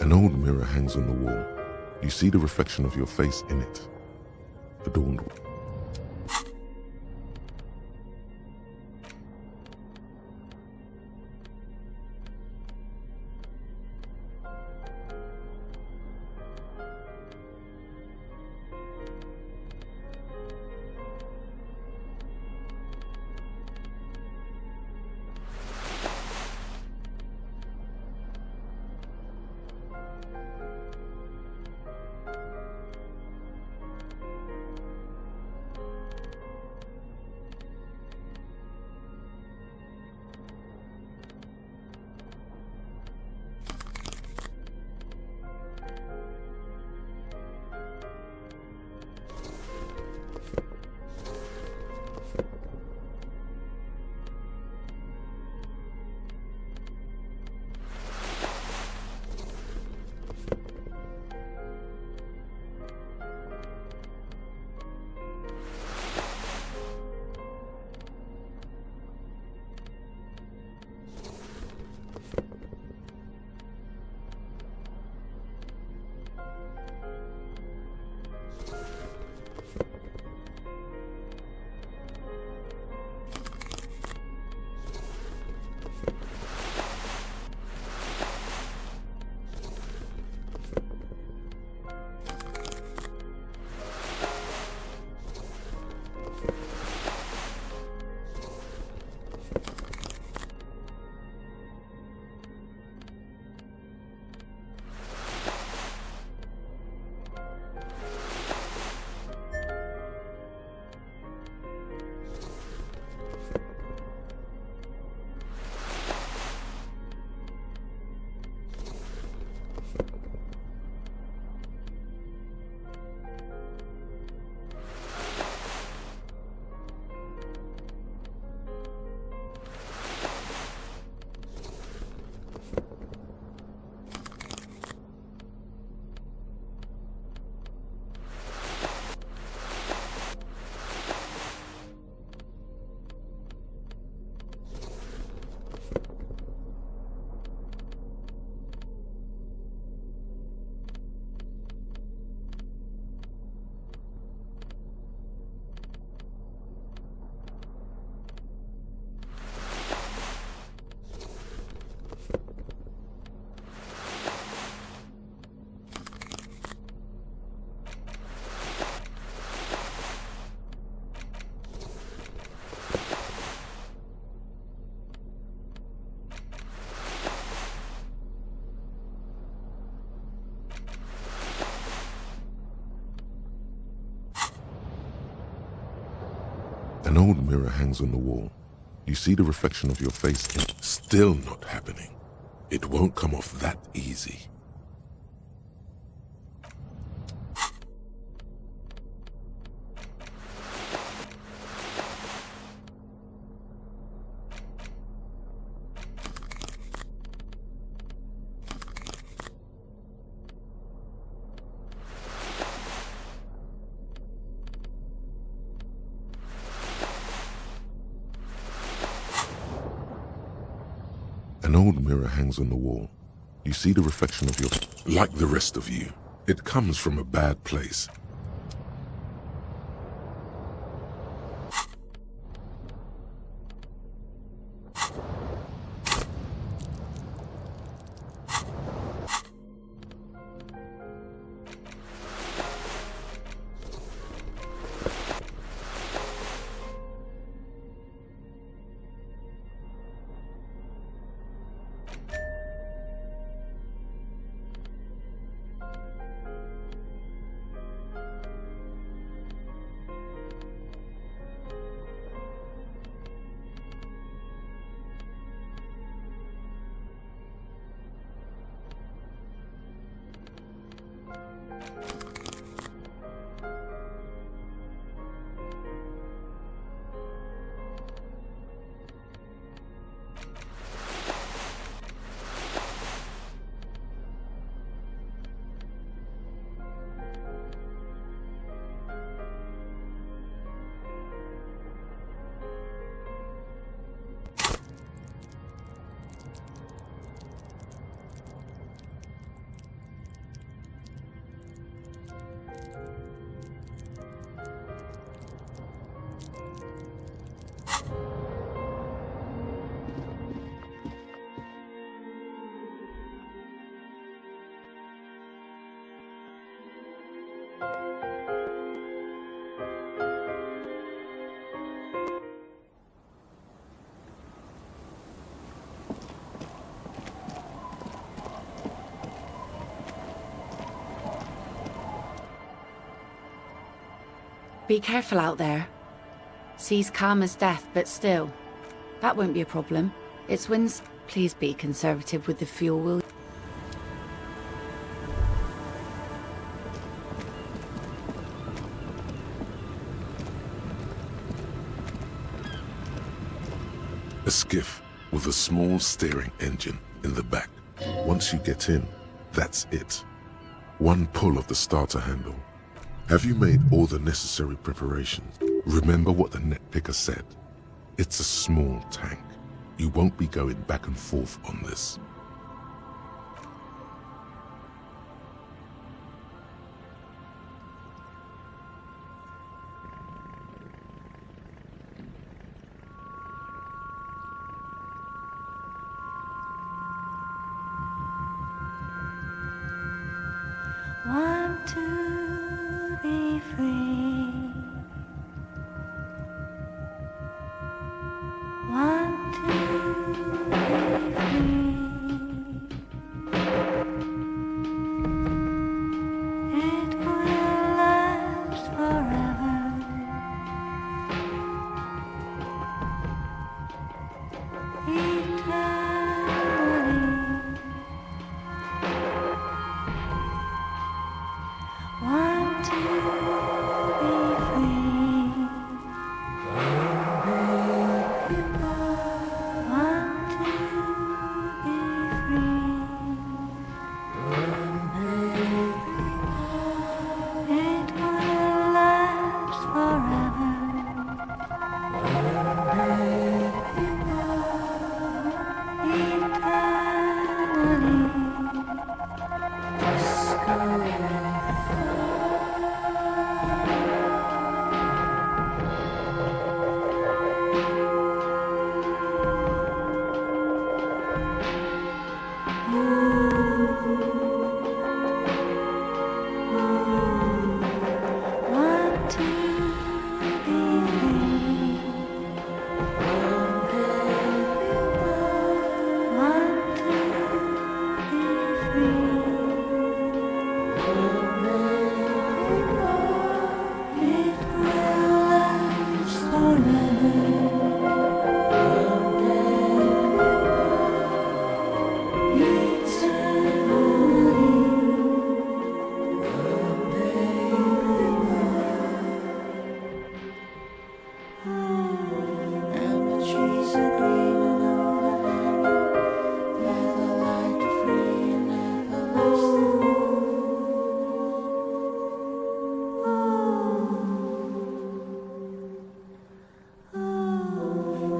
An old mirror hangs on the wall. You see the reflection of your face in it, adorned. An old mirror hangs on the wall. You see the reflection of your face in it. Still not happening. It won't come off that easy. An old mirror hangs on the wall. You see the reflection of your... Like the rest of you, it comes from a bad place. Be careful out there. Sea's calm as death, but still. That won't be a problem. It's winds. Please be conservative with the fuel, will you? A skiff with a small steering engine in the back. Once you get in, that's it. One pull of the starter handle. Have you made all the necessary preparations? Remember what the net picker said. It's a small tank. You won't be going back and forth on this. Want to be free. Want to be free. It will last forever. Eternally. Want to be free. Want to be free. It will last forever. Want to be free. Want to be free. It will last and the trees are green and overhanging, never like free and everlasting.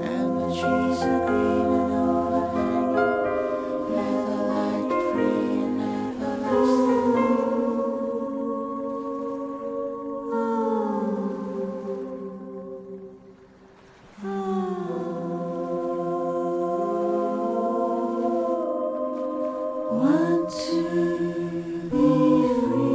And the trees are green and overhanging, never like free and everlasting. Want to be free.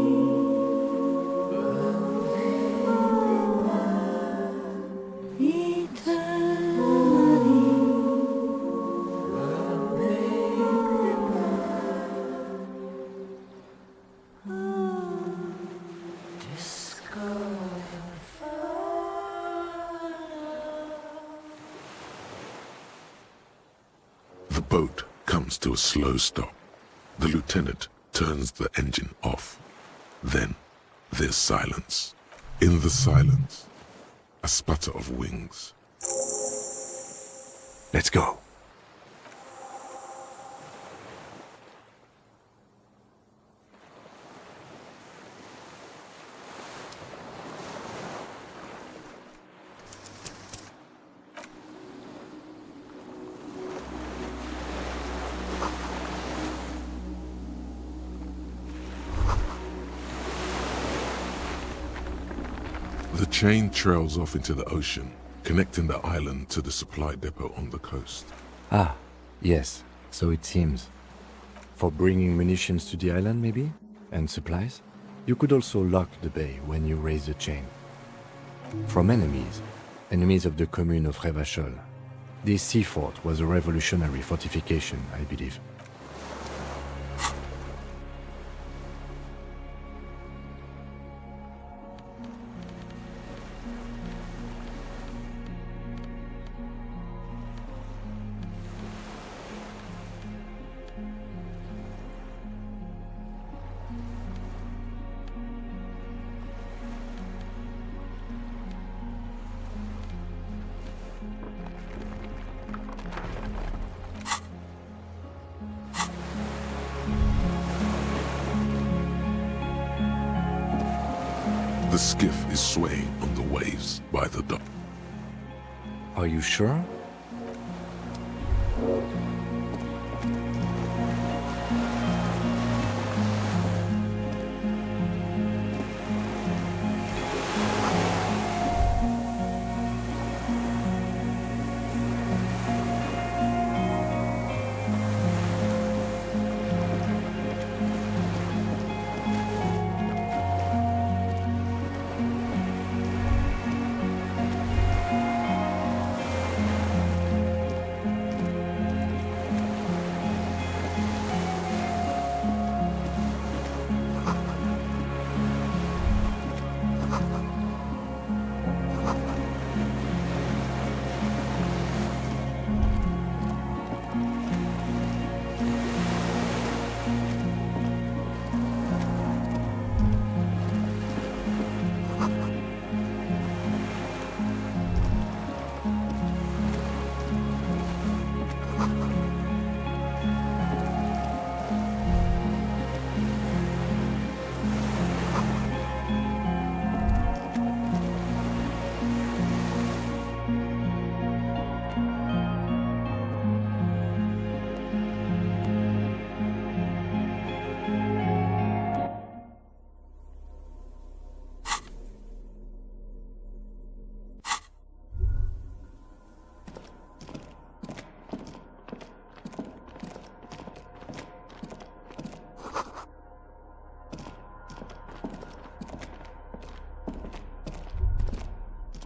The boat comes to a slow stop. The lieutenant turns the engine off. Then there's silence. In the silence, a sputter of wings. Let's go. The chain trails off into the ocean, connecting the island to the supply depot on the coast. Ah, yes, so it seems. For bringing munitions to the island, maybe? And supplies? You could also lock the bay when you raise the chain. From enemies of the commune of Revachol. This sea fort was a revolutionary fortification, I believe. skiff is swaying on the waves by the dock. Are you sure?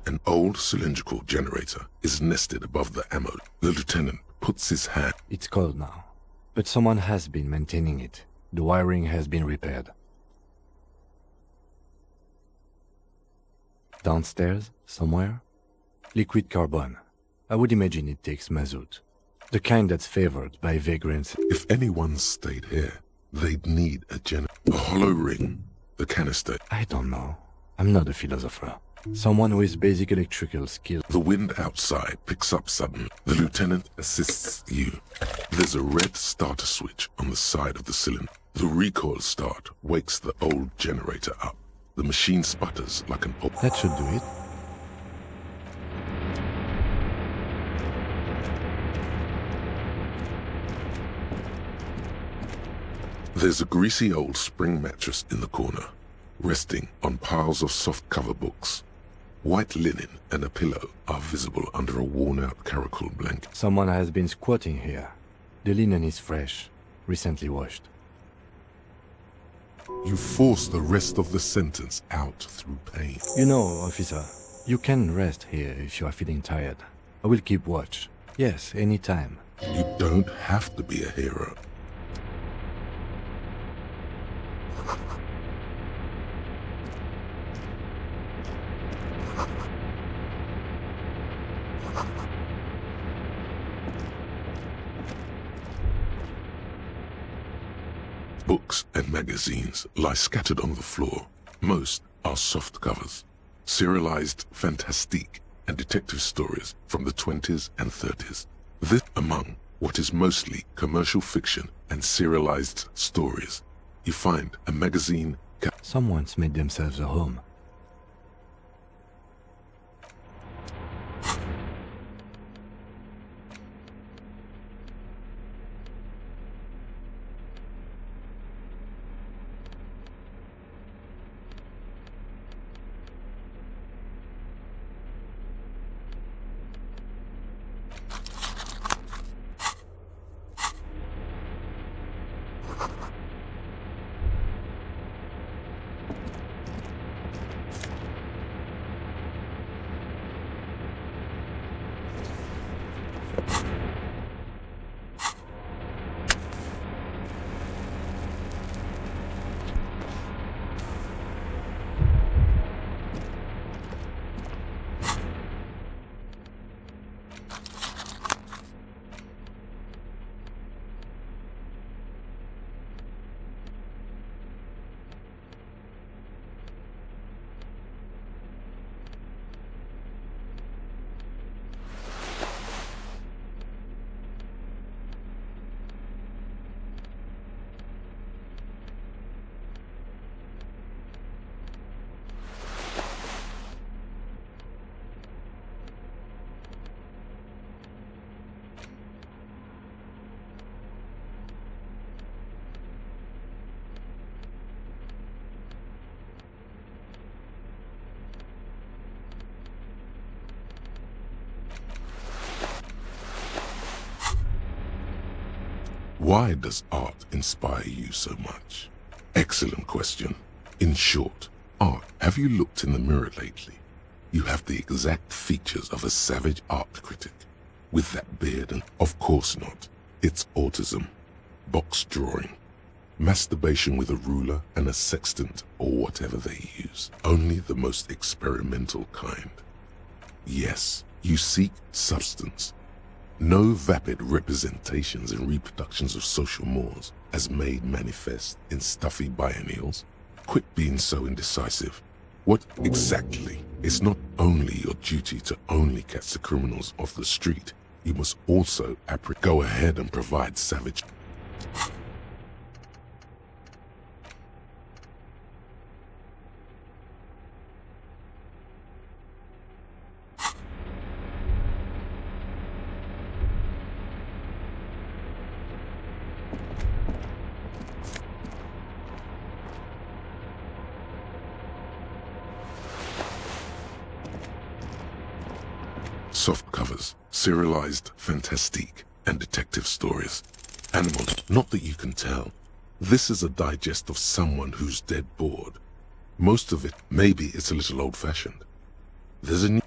An old cylindrical generator is nested above the ammo. The lieutenant puts his hand. It's cold now, but someone has been maintaining it. The wiring has been repaired. Downstairs, somewhere? Liquid carbon. I would imagine it takes mazout. The kind that's favored by vagrants. If anyone stayed here, they'd need a hollow ring, the canister. I don't know. I'm not a philosopher. Someone with basic electrical skills. The wind outside picks up suddenly. The lieutenant assists you. There's a red starter switch on the side of the cylinder. The recoil start wakes the old generator up. The machine sputters like an That should do it. There's a greasy old spring mattress in the corner, resting on piles of soft cover books. White linen and a pillow are visible under a worn-out caracol blanket. Someone has been squatting here. The linen is fresh, recently washed. You force the rest of the sentence out through pain. You know, officer, you can rest here if you are feeling tired. I will keep watch. Yes, anytime. You don't have to be a hero. Books and magazines lie scattered on the floor. Most are soft covers, serialized fantastique and detective stories from the 20s and 30s. This among what is mostly commercial fiction and serialized stories. You find a magazine. Someone's made themselves a home. Why does art inspire you so much? Excellent question. In short, art. Have you looked in the mirror lately? You have the exact features of a savage art critic. With that beard and... Of course not. It's autism. Box drawing. Masturbation with a ruler and a sextant or whatever they use. Only the most experimental kind. Yes, you seek substance. No vapid representations and reproductions of social mores as made manifest in stuffy biennials. Quit being so indecisive. What exactly? It's not only your duty to only catch the criminals off the street. You must also go ahead and provide savage... soft covers, serialized fantastique, and detective stories. Animals, not that you can tell. This is a digest of someone who's dead bored. Most of it, maybe it's a little old-fashioned. There's a new...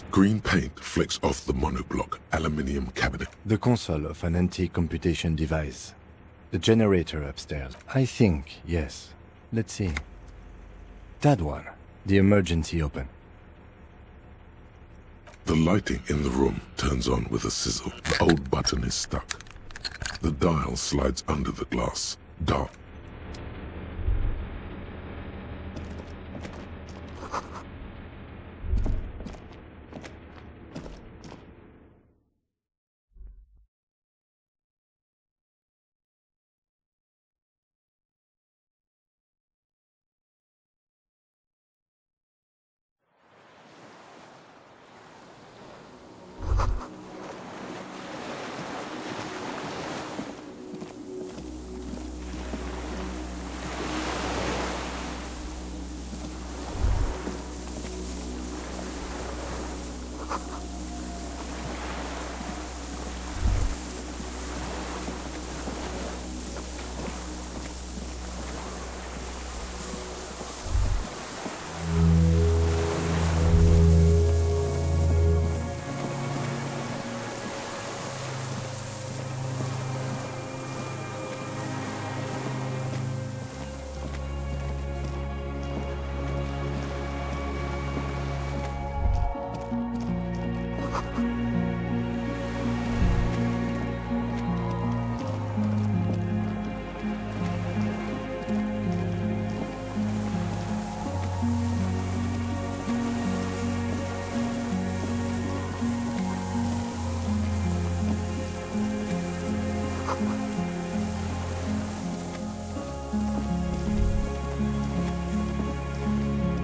Green paint flecks off the monoblock aluminium cabinet. The console of an antique computation device. The generator upstairs. I think, yes. Let's see. That one. The emergency open. The lighting in the room turns on with a sizzle. The old button is stuck. The dial slides under the glass. Dark.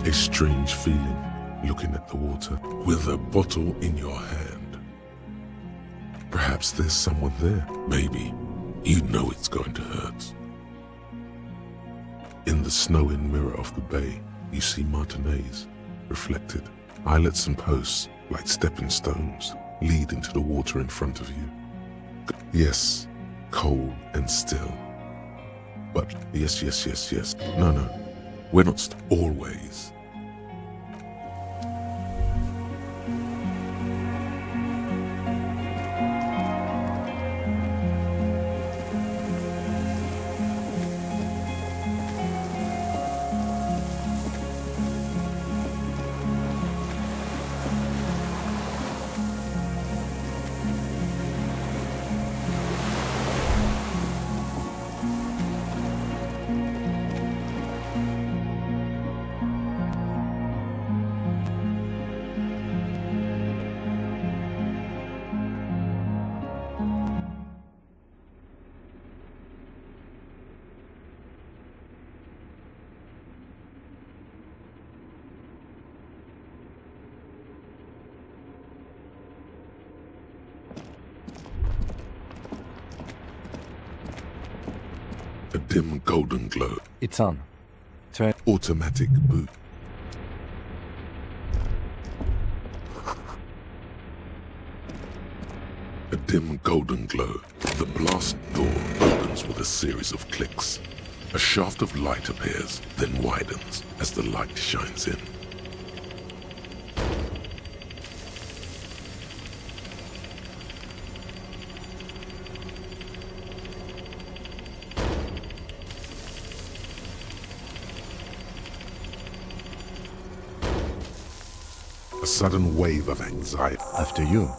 A strange feeling, looking at the water, with a bottle in your hand. Perhaps there's someone there. Maybe. You know it's going to hurt. In the snow-in mirror of the bay, you see Martinez, reflected. Islets and posts, like stepping stones, lead into the water in front of you. Yes, cold and still. But yes. No. We're not always. dim golden glow. It's on. Turn. Automatic boot. A dim golden glow. The blast door opens with a series of clicks. A shaft of light appears, then widens as the light shines in. A sudden wave of anxiety. After you.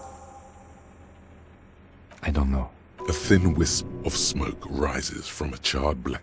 I don't know. A thin wisp of smoke rises from a charred black.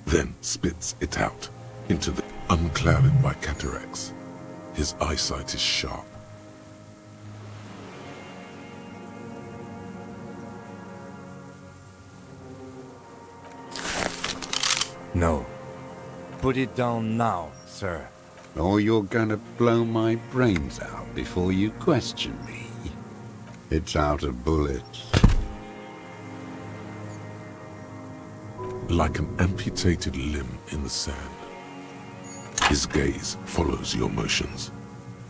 Then spits it out into the unclouded by cataracts. His eyesight is sharp. No. Put it down now, sir. Or you're gonna blow my brains out before you question me. It's out of bullets. Like an amputated limb in the sand. His gaze follows your motions.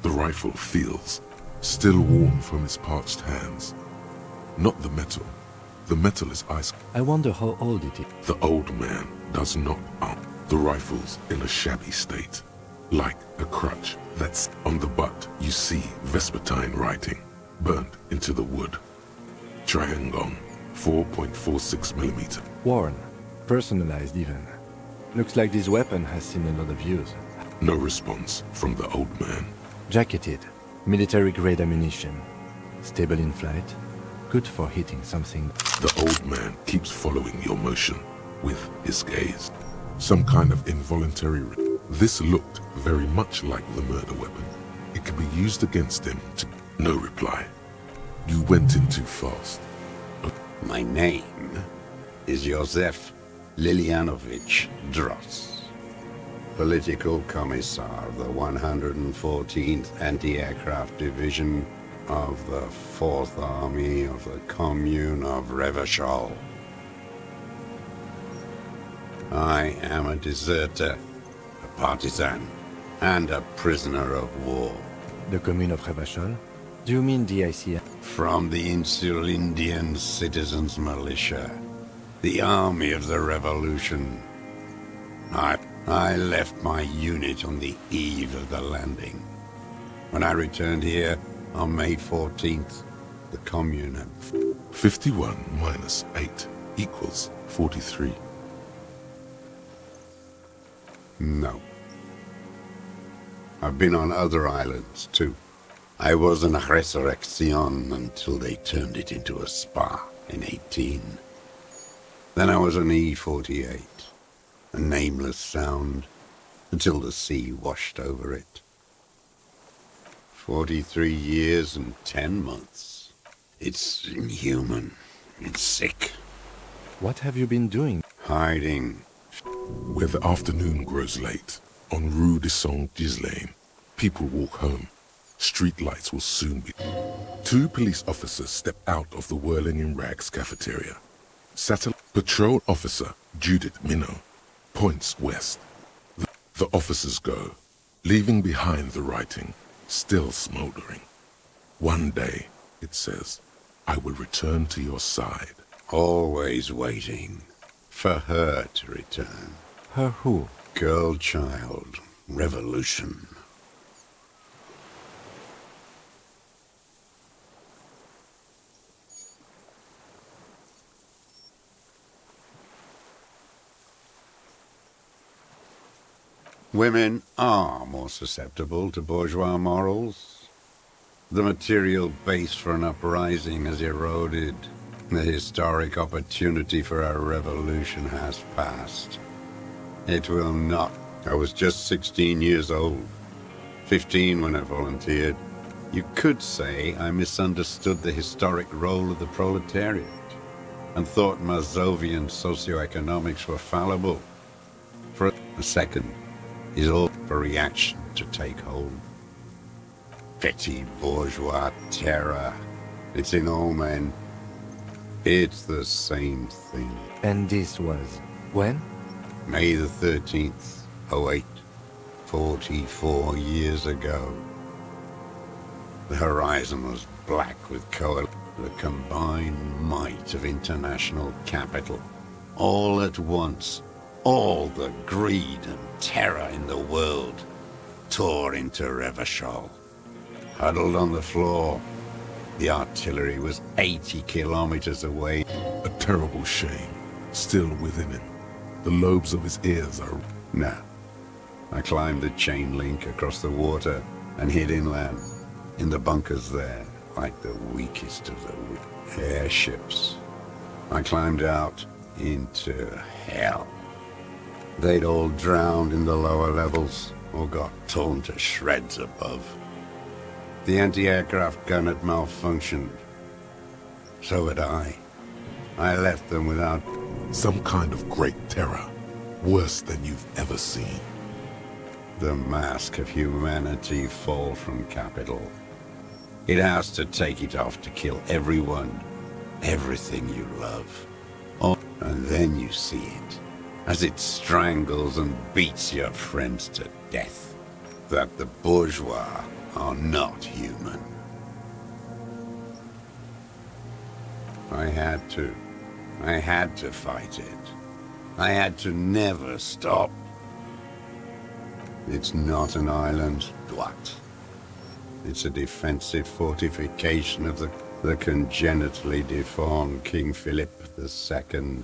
The rifle feels, still warm from his parched hands. Not the metal. The metal is ice. I wonder how old it is. The old man does not arm. The rifle's in a shabby state. Like a crutch that's on the butt. You see Vespertine writing, burnt into the wood. Triangon, 4.46mm. Worn. Personalized even. Looks like this weapon has seen a lot of use. No response from the old man. Jacketed. Military-grade ammunition. Stable in flight. Good for hitting something. The old man keeps following your motion with his gaze. Some kind of involuntary... This looked very much like the murder weapon. It could be used against him to... No reply. You went in too fast. My name is Josef Lilianovich Dross, Political Commissar of the 114th Anti-Aircraft Division of the 4th Army of the Commune of Revachol. I am a deserter, a partisan, and a prisoner of war. The Commune of Revachol? Do you mean the ICM? From the Insulindian Citizens Militia, the army of the revolution. I left my unit on the eve of the landing. When I returned here on May 14th, the commune had... 51 minus 8 equals 43. No. I've been on other islands, too. I was in a resurrection until they turned it into a spa in 18. Then I was an E-48, a nameless sound, until the sea washed over it. 43 years and 10 months. It's inhuman. It's sick. What have you been doing? Hiding. Where the afternoon grows late, on Rue de Saint-Ghislain, people walk home. Street lights will soon be... 2 police officers step out of the Whirling in Rags cafeteria. Satellite Patrol Officer Judith Minnow points west. The officers go, leaving behind the writing, still smoldering. One day, it says, I will return to your side. Always waiting for her to return. Her who? Girl child, revolution. Women are more susceptible to bourgeois morals. The material base for an uprising has eroded. The historic opportunity for a revolution has passed. It will not. I was just 16 years old. 15 when I volunteered. You could say I misunderstood the historic role of the proletariat and thought Mazovian socioeconomics were fallible. For a second is all for reaction to take hold. Petty bourgeois terror. It's in all men. It's the same thing. And this was when? May the 13th, '08, 44 years ago. The horizon was black with the combined might of international capital. All at once, all the greed and terror in the world tore into Revachol. Huddled on the floor, the artillery was 80 kilometers away. A terrible shame, still within him. The lobes of his ears are... No. I climbed the chain link across the water and hid inland, in the bunkers there, like the weakest of the weak. Airships. I climbed out into hell. They'd all drowned in the lower levels, or got torn to shreds above. The anti-aircraft gun had malfunctioned. So had I. I left them without... Some kind of great terror, worse than you've ever seen. The mask of humanity fall from capital. It has to take it off to kill everyone, everything you love. Oh, and then you see it, as it strangles and beats your friends to death. That the bourgeois are not human. I had to fight it. I had to never stop. It's not an island, what? It's a defensive fortification of the congenitally deformed King Philip II.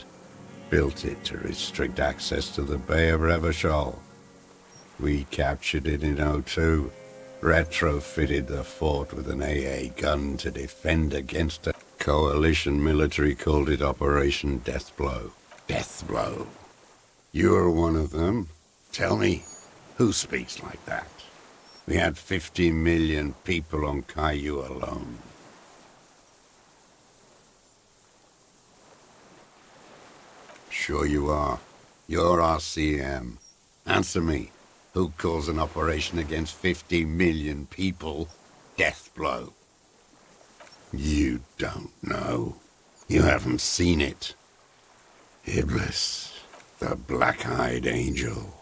Built it to restrict access to the Bay of Revachol. We captured it in '02, retrofitted the fort with an AA gun to defend against a coalition military called it Operation Deathblow. Deathblow. You're one of them. Tell me, who speaks like that? We had 50 million people on Caillou alone. Sure you are. You're RCM. Answer me. Who calls an operation against 50 million people Deathblow? You don't know. You haven't seen it. Iblis, the black-eyed angel.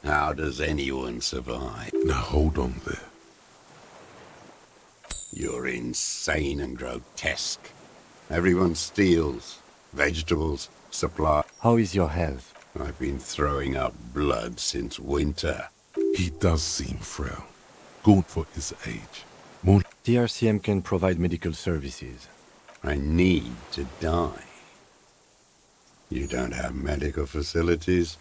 How does anyone survive? Now hold on there. You're insane and grotesque. Everyone steals. Vegetables, supply. How is your health? I've been throwing up blood since winter. He does seem frail. Good for his age. More... The RCM can provide medical services. I need to die. You don't have medical facilities.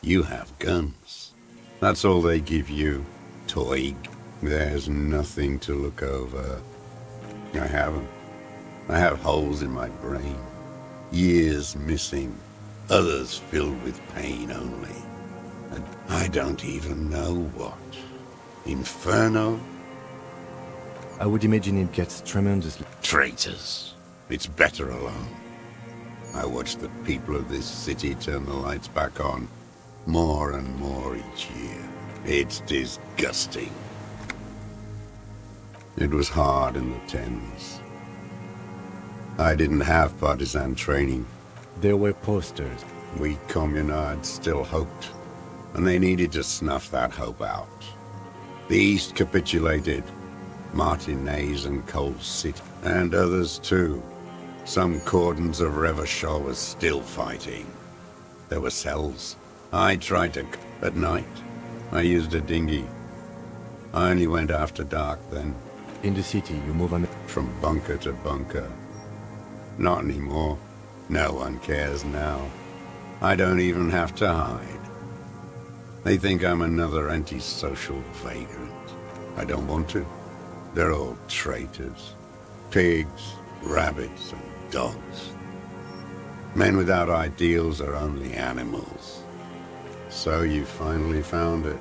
You have guns. That's all they give you. Toy. There's nothing to look over. I haven't. I have holes in my brain. Years missing. Others filled with pain only. And I don't even know what. Inferno? I would imagine it gets tremendously... Traitors. It's better alone. I watch the people of this city turn the lights back on more and more each year. It's disgusting. It was hard in the tens. I didn't have partisan training. There were posters. We communards still hoped, and they needed to snuff that hope out. The East capitulated. Martinez and Cold City, and others too. Some cordons of Revachol was still fighting. There were cells. I tried to... At night, I used a dinghy. I only went after dark then. In the city, you move on... From bunker to bunker. Not anymore. No one cares now. I don't even have to hide. They think I'm another antisocial vagrant. I don't want to. They're all traitors. Pigs, rabbits, and dogs. Men without ideals are only animals. So you finally found it.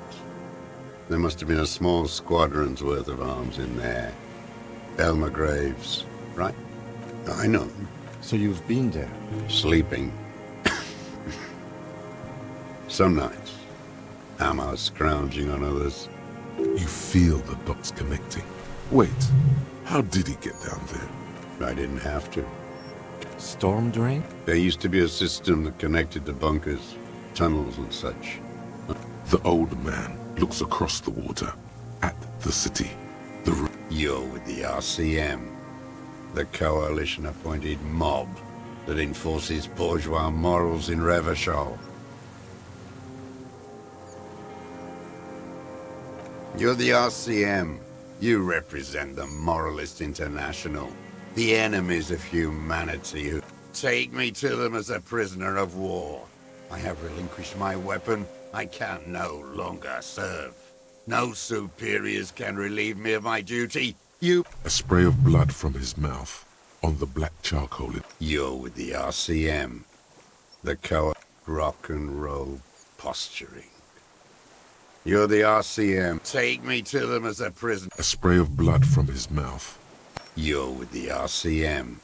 There must have been a small squadron's worth of arms in there. Elmer Graves, right? I know. So you've been there? Sleeping. Some nights. Ammo scrounging on others. You feel the dots connecting. Wait, how did he get down there? I didn't have to. Storm drain? There used to be a system that connected the bunkers, tunnels and such. The old man looks across the water, at the city. You're with the RCM, the coalition-appointed mob that enforces bourgeois morals in Revachol. You're the RCM. You represent the Moralist International, the enemies of humanity who take me to them as a prisoner of war. I have relinquished my weapon. I can no longer serve. No superiors can relieve me of my duty. A spray of blood from his mouth on the black charcoal. You're with the RCM, the rock and roll posturing. You're the RCM. Take me to them as a prisoner. A spray of blood from his mouth. You're with the RCM,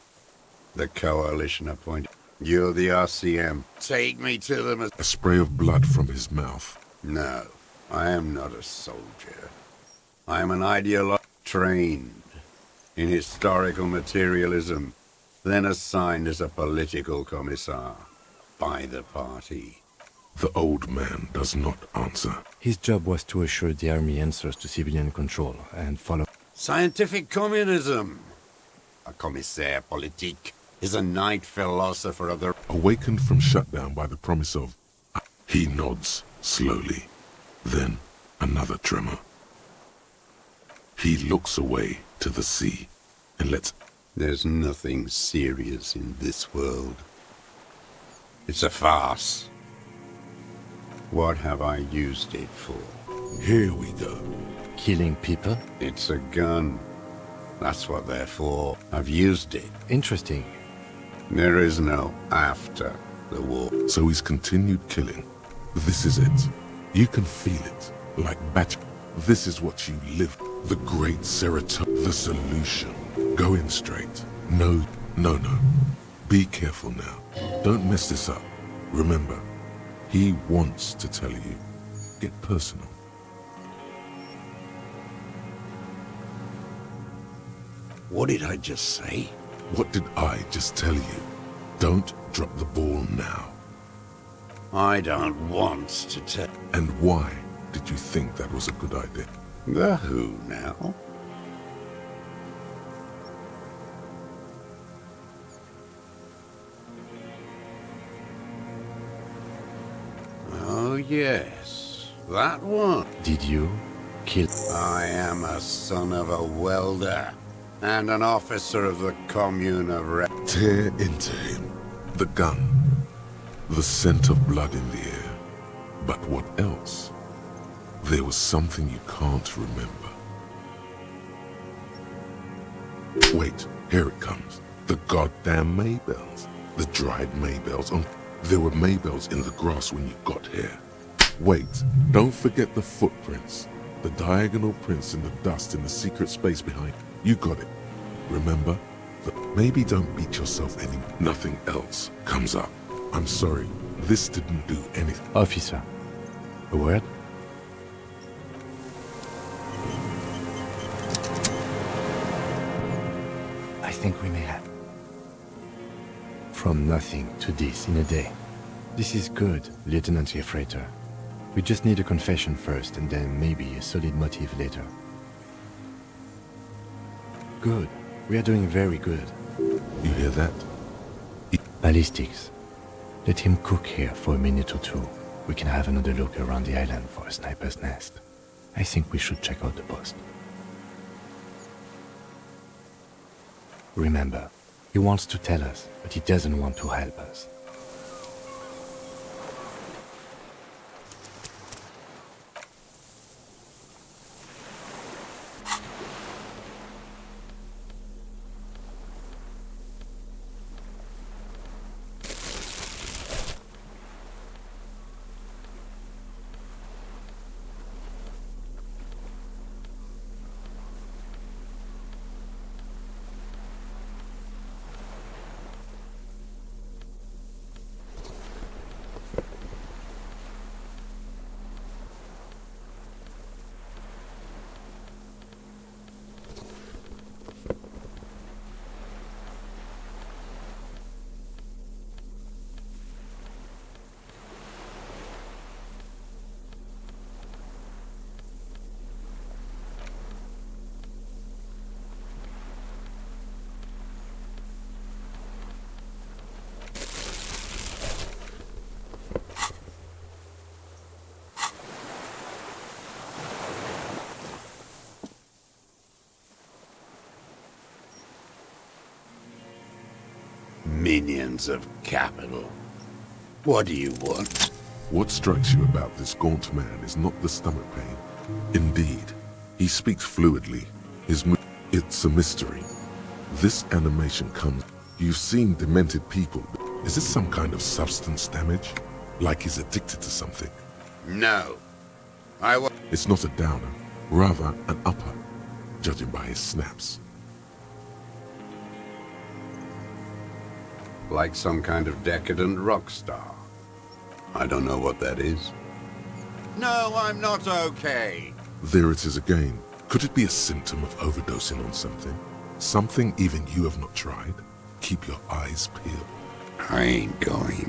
the coalition appointed. You're the RCM. Take me to them as... A spray of blood from his mouth. No, I am not a soldier. I am an ideologue trained in historical materialism, then assigned as a political commissar by the party. The old man does not answer. His job was to assure the army answers to civilian control and follow... Scientific communism. A commissaire politique is a night philosopher of the... Awakened from shutdown by the promise of... He nods slowly. Then another tremor. He looks away to the sea and lets... There's nothing serious in this world. It's a farce. What have I used it for? Here we go. Killing people? It's a gun. That's what they're for. I've used it. Interesting. There is no after the war. So he's continued killing. This is it. You can feel it. Like batch. This is what you live. The great serotonin. The solution. Go in straight. No. Be careful now. Don't mess this up. Remember, he wants to tell you. Get personal. What did I just say? What did I just tell you? Don't drop the ball now. I don't want to tell. And why did you think that was a good idea? The who now? Oh yes, that one. Did you kill... I am a son of a welder and an officer of the commune of Tear into him. The gun. The scent of blood in the air. But what else? There was something you can't remember. Wait, here it comes. The goddamn Maybells. The dried Maybells. There were Maybells in the grass when you got here. Wait, don't forget the footprints. The diagonal prints in the dust in the secret space behind. You got it. Remember? Maybe don't beat yourself any. Nothing else comes up. I'm sorry. This didn't do anything. Officer, a word? I think we may have. from nothing to this in a day. This is good, Lieutenant Gefreiter. We just need a confession first, and then maybe a solid motive later. Good. We are doing very good. You hear that? Ballistics. Let him cook here for a minute or two. We can have another look around the island for a sniper's nest. I think we should check out the post. Remember, he wants to tell us, but he doesn't want to help us. Minions of capital. What do you want? What strikes you about this gaunt man is not the stomach pain. Indeed, he speaks fluidly. It's a mystery. This animation comes... You've seen demented people. Is this some kind of substance damage? Like he's addicted to something? No. It's not a downer, rather an upper, judging by his snaps. Like some kind of decadent rock star. I don't know what that is. No, I'm not okay. There it is again. Could it be a symptom of overdosing on something? Something even you have not tried? Keep your eyes peeled. I ain't going.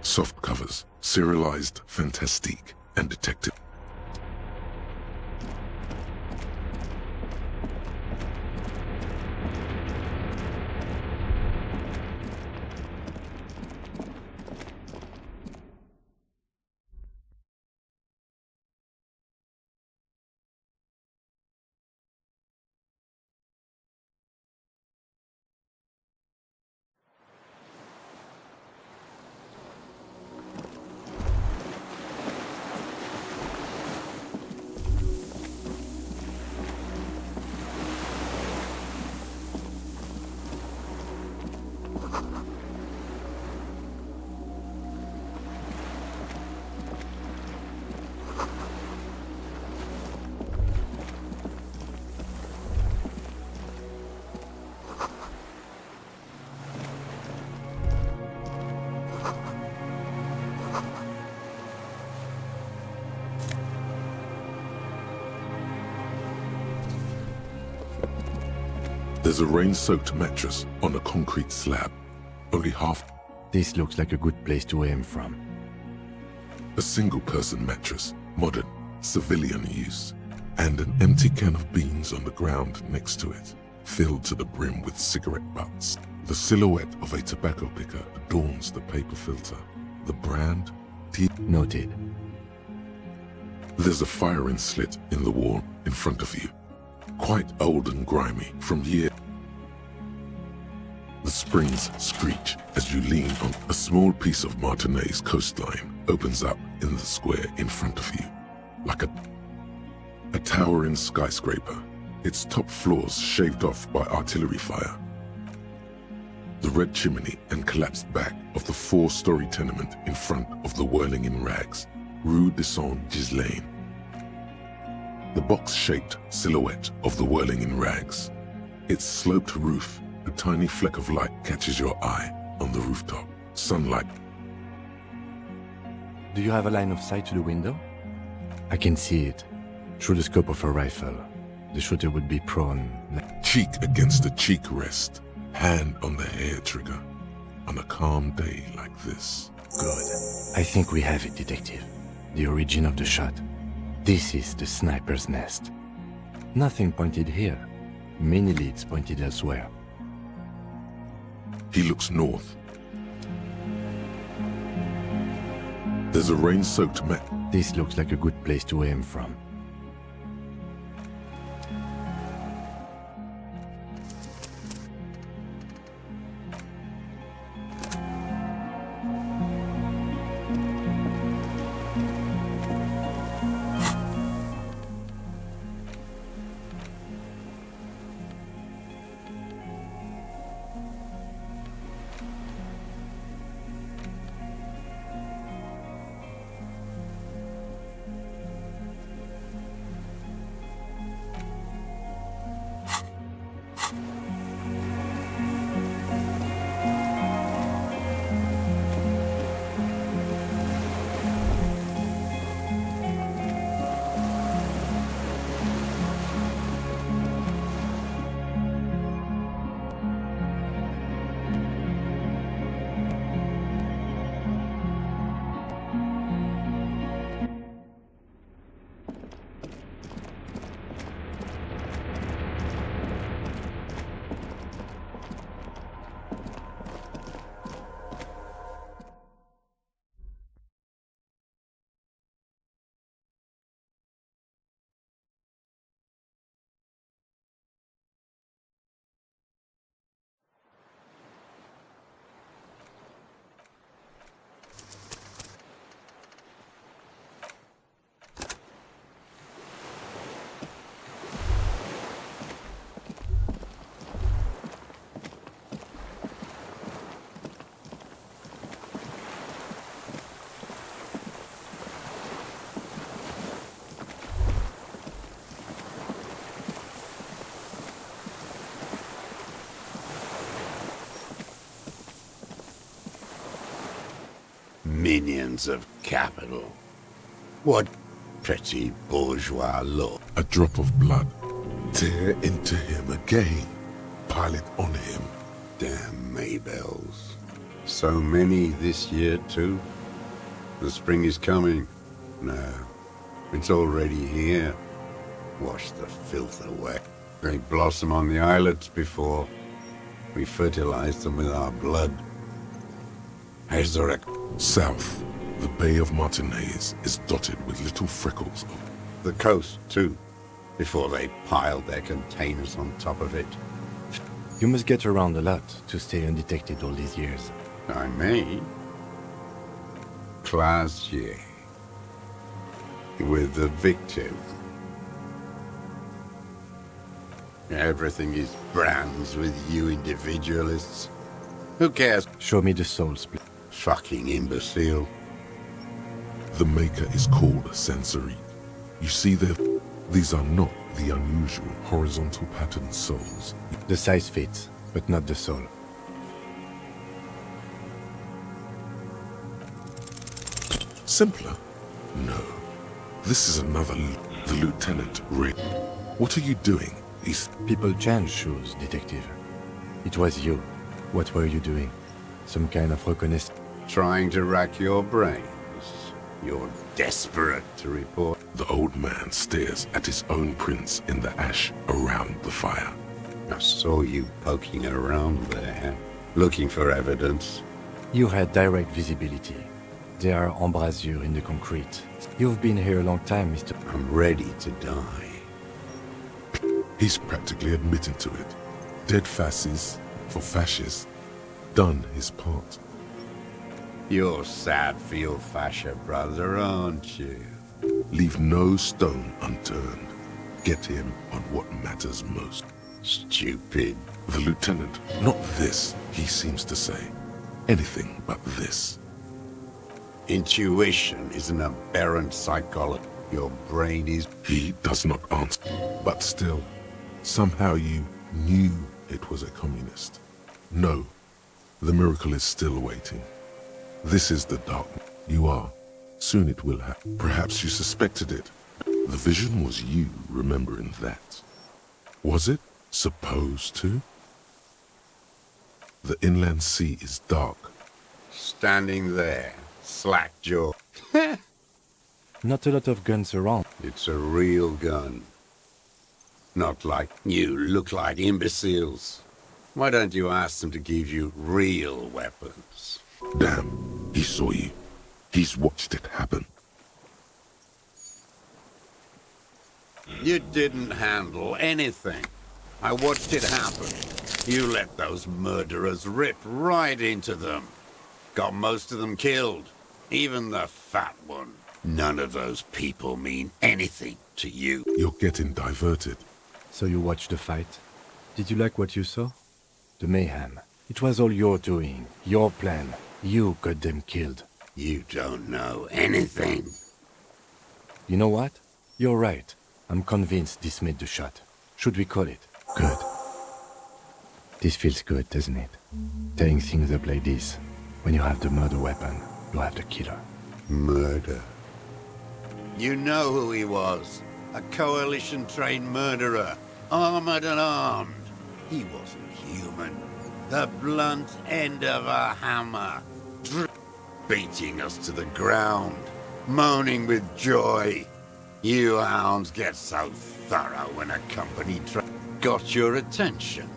Soft covers, serialized fantastique, and detective. There's a rain-soaked mattress on a concrete slab, only half. This looks like a good place to aim from. A single-person mattress, modern, civilian use, and an empty can of beans on the ground next to it, filled to the brim with cigarette butts. The silhouette of a tobacco picker adorns the paper filter. The brand, Noted. There's a firing slit in the wall in front of you, quite old and grimy from years. The springs screech as you lean on a small piece of Martinez coastline opens up in the square in front of you, like a towering skyscraper, its top floors shaved off by artillery fire. The red chimney and collapsed back of the 4-story tenement in front of the whirling in rags, Rue de Saint-Ghislain. The box-shaped silhouette of the whirling in rags. Its sloped roof, a tiny fleck of light catches your eye on the rooftop. Sunlight. Do you have a line of sight to the window? I can see it. Through the scope of a rifle. The shooter would be prone. Cheek against the cheek rest, hand on the hair trigger. On a calm day like this. Good. I think we have it, Detective. The origin of the shot. This is the sniper's nest. Nothing pointed here. Many leads pointed elsewhere. He looks north. There's a rain-soaked mat. This looks like a good place to aim from. Minions of capital. What pretty bourgeois look. A drop of blood. Tear into him again. Pile it on him. Damn Maybells. So many this year, too. The spring is coming. No, it's already here. Wash the filth away. They blossom on the islets before we fertilize them with our blood. Resurrect. South, the Bay of Martinez is dotted with little freckles of The coast, too, before they piled their containers on top of it. You must get around a lot to stay undetected all these years. I may. Classier. With the victim. Everything is brands with you individualists. Who cares? Show me the souls, please. Fucking imbecile. The maker is called sensory. You see these are not the unusual horizontal pattern souls. The size fits, but not the soul. Simpler? No. This is another the Lieutenant Rick. What are you doing? People change shoes, detective. It was you. What were you doing? Some kind of reconnaissance? Trying to rack your brains. You're desperate to report. The old man stares at his own prints in the ash around the fire. I saw you poking around there, looking for evidence. You had direct visibility. There are embrasures in the concrete. You've been here a long time, Mr. I'm ready to die. He's practically admitting to it. Dead fasces for fascists. Done his part. You're sad for your fascia brother, aren't you? Leave no stone unturned. Get him on what matters most. Stupid. The lieutenant, not this, he seems to say. Anything but this. Intuition is an aberrant psychology. Your brain is... He does not answer. But still, somehow you knew it was a communist. No, the miracle is still waiting. This is the dark. You are. Soon it will happen. Perhaps you suspected it. The vision was you remembering that. Was it supposed to? The inland sea is dark. Standing there, slack jaw. Not a lot of guns around. It's a real gun. Not like you look like imbeciles. Why don't you ask them to give you real weapons? Damn, he saw you. He's watched it happen. You didn't handle anything. I watched it happen. You let those murderers rip right into them. Got most of them killed. Even the fat one. None of those people mean anything to you. You're getting diverted. So you watched the fight. Did you like what you saw? The mayhem. It was all your doing, your plan. You got them killed. You don't know anything. You know what? You're right. I'm convinced this made the shot. Should we call it? Good. This feels good, doesn't it? Tearing things up like this. When you have the murder weapon, you have the killer. Murder. You know who he was. A coalition-trained murderer. Armored and armed. He wasn't human. The blunt end of a hammer. Beating us to the ground. Moaning with joy. You hounds get so thorough when a company got your attention.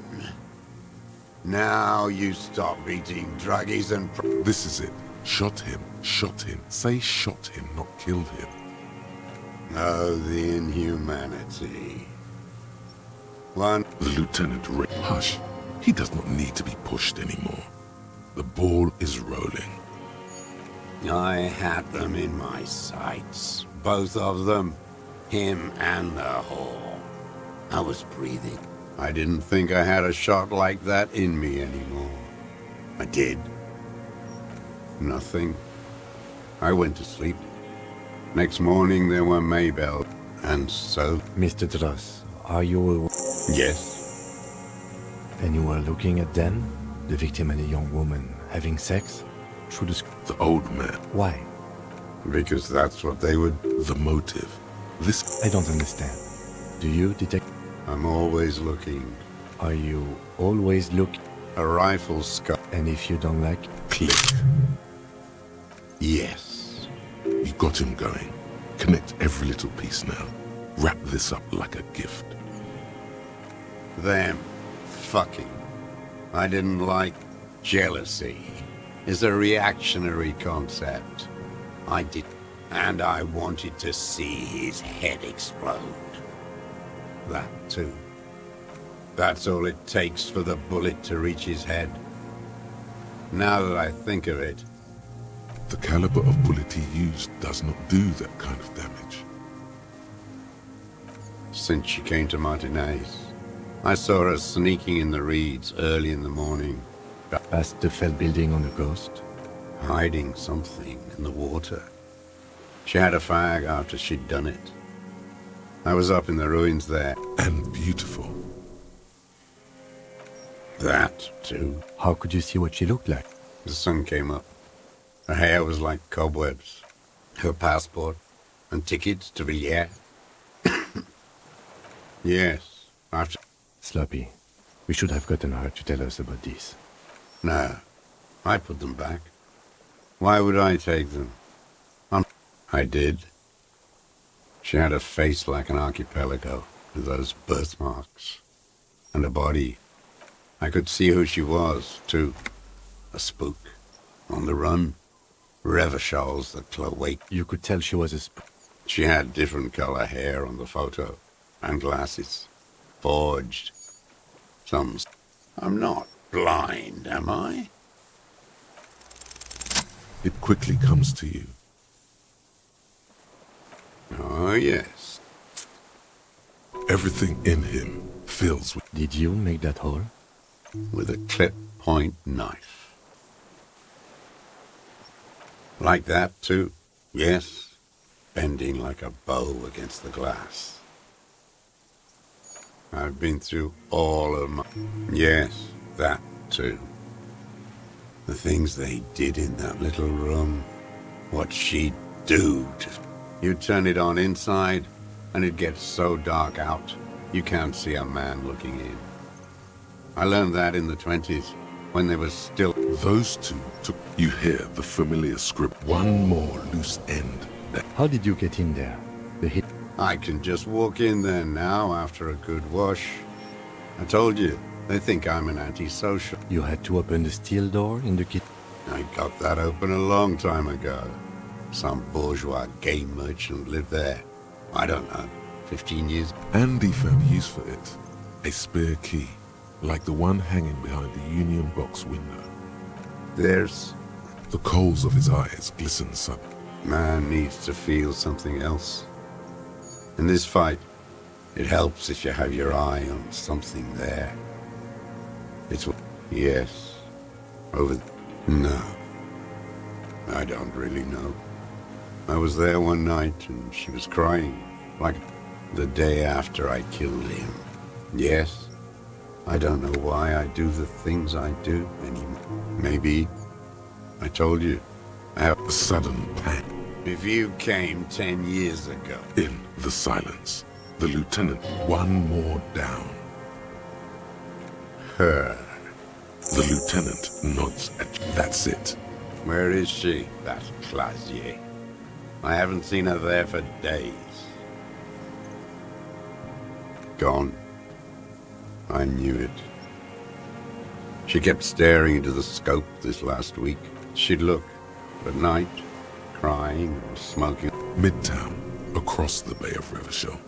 Now you stop beating druggies and... This is it. Shot him. Shot him. Say shot him, not killed him. Oh, the inhumanity. One... The lieutenant Hush. He does not need to be pushed anymore. The ball is rolling. I had them in my sights. Both of them. Him and the whore. I was breathing. I didn't think I had a shot like that in me anymore. I did. Nothing. I went to sleep. Next morning there were Maybell. And so... Mr. Dross, are you... Yes. And you were looking at them? The victim and a young woman having sex? Through the... The old man. Why? Because that's what they would... The motive. This... I don't understand. Do you detect... I'm always looking. Are you always look... A rifle scope. And if you don't like... Click. Yes. You got him going. Connect every little piece now. Wrap this up like a gift. Them fucking. I didn't like jealousy. Is a reactionary concept. I did, and I wanted to see his head explode. That too. That's all it takes for the bullet to reach his head. Now that I think of it, The caliber of bullet he used does not do that kind of damage. since she came to Martinez, I saw her sneaking in the reeds early in the morning, Past the fell building on the coast? hiding something in the water. She had a fag after she'd done it. I was up in the ruins there. And beautiful. That, too. How could you see what she looked like? The sun came up. Her hair was like cobwebs. Her passport and tickets to Villiers. Yes, after... Sloppy. We should have gotten her to tell us about this. No, I put them back. Why would I take them? I did. She had a face like an archipelago, with those birthmarks. And a body. I could see who she was, too. A spook. On the run. Revachals that cloak. You could tell she was a She had different color hair on the photo. And glasses. Forged. I'm not blind, am I? It quickly comes to you. Oh, yes. Everything in him fills with... Did you make that hole? With a clip-point knife. Like that, too. Yes. Bending like a bow against the glass. I've been through all of my... Yes, that, too. The things they did in that little room. What she'd do to... You turn it on inside, and it gets so dark out, you can't see a man looking in. I learned that in the 20s, when they were still... Those two took... You hear the familiar script. One more loose end. How did you get in there? The hit... I can just walk in there now after a good wash. I told you, they think I'm an antisocial. You had to open the steel door in the kitchen. I got that open a long time ago. Some bourgeois game merchant lived there. I don't know, 15 years. Andy found use for it. A spare key, like the one hanging behind the Union box window. There's... The coals of his eyes glisten suddenly. Man needs to feel something else. In this fight, it helps if you have your eye on something there. It's... Yes. Over... No. I don't really know. I was there one night and she was crying, like the day after I killed him. Yes. I don't know why I do the things I do anymore. Maybe... I told you. I have A sudden pang. If you came 10 years ago... In the silence, the lieutenant, one more down. Her. The lieutenant nods at you. That's it. Where is she, that Clasier? I haven't seen her there for days. Gone. I knew it. She kept staring into the scope this last week. She'd look, at night, crying or smoking. Midtown, across the Bay of Revachol,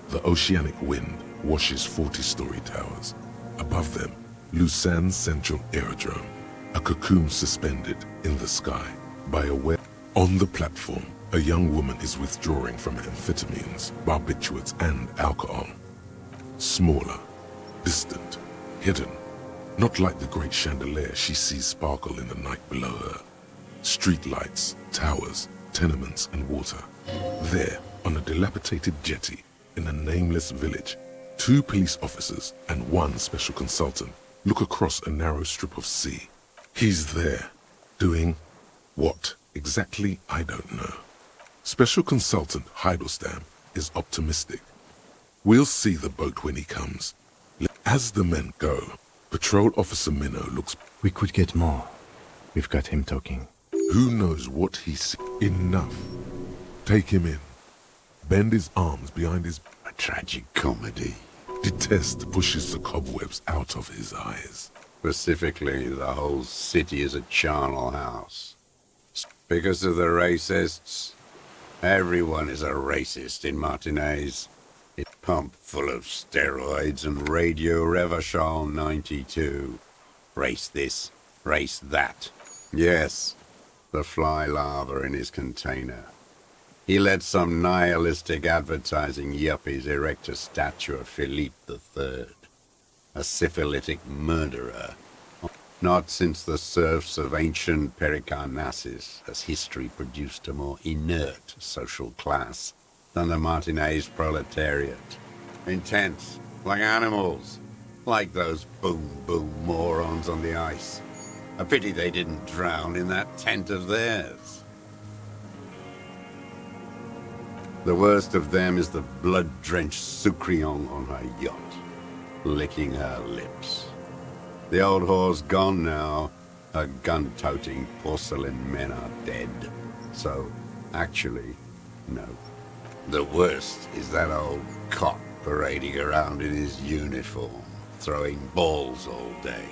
the oceanic wind washes 40-story towers. Above them, Lausanne Central Aerodrome, a cocoon suspended in the sky by a web. On the platform, a young woman is withdrawing from amphetamines, barbiturates, and alcohol. Smaller, distant, hidden, not like the great chandelier she sees sparkle in the night below her. Streetlights, towers, tenements, and water. There, on a dilapidated jetty in a nameless village, 2 police officers and 1 special consultant look across a narrow strip of sea. He's there, doing what exactly, I don't know. Special consultant Heidelstam is optimistic. We'll see the boat when he comes. As the men go, Patrol Officer Minnow looks... We could get more. We've got him talking. Who knows what he's... Enough. Take him in. Bend his arms behind his... A tragic comedy. Detest pushes the cobwebs out of his eyes. Specifically, the whole city is a charnel house. Because of the racists. Everyone is a racist in Martinez. It's pumped full of steroids and Radio Revachol 92. Race this, race that. Yes, the fly larva in his container. He let some nihilistic advertising yuppies erect a statue of Philippe III, a syphilitic murderer. Not since the serfs of ancient Pericarnassus has history produced a more inert social class than the Martinez proletariat. Intense, like animals, like those boom-boom morons on the ice. A pity they didn't drown in that tent of theirs. The worst of them is the blood-drenched Sucrion on her yacht, licking her lips. The old whore's gone now. Her gun-toting porcelain men are dead. So, actually, no. The worst is that old cop parading around in his uniform, throwing balls all day.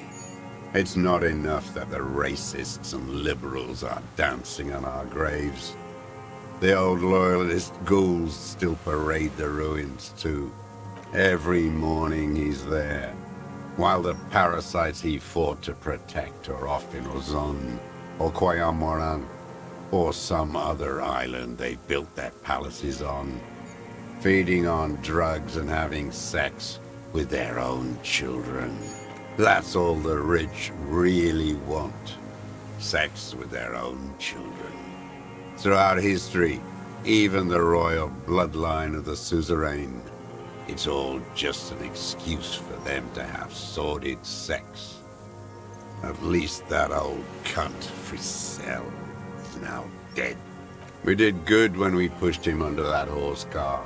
It's not enough that the racists and liberals are dancing on our graves. The old loyalist ghouls still parade the ruins too. Every morning he's there, while the parasites he fought to protect are off in Ozon, or Quayamoran, or some other island they built their palaces on, feeding on drugs and having sex with their own children. That's all the rich really want. Sex with their own children. Throughout history, even the royal bloodline of the suzerain, it's all just an excuse for them to have sordid sex. At least that old cunt, Frisell, is now dead. We did good when we pushed him under that horse car.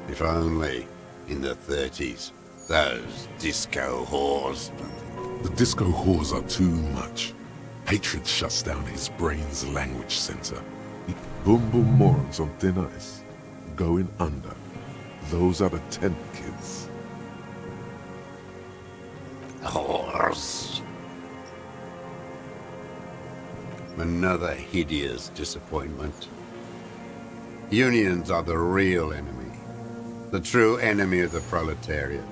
If only, in the 30s, those disco whores... The disco whores are too much. Hatred shuts down his brain's language center. Boom boom morons on thin ice. Going under. Those are the tent kids. Whores. Another hideous disappointment. Unions are the real enemy. The true enemy of the proletariat.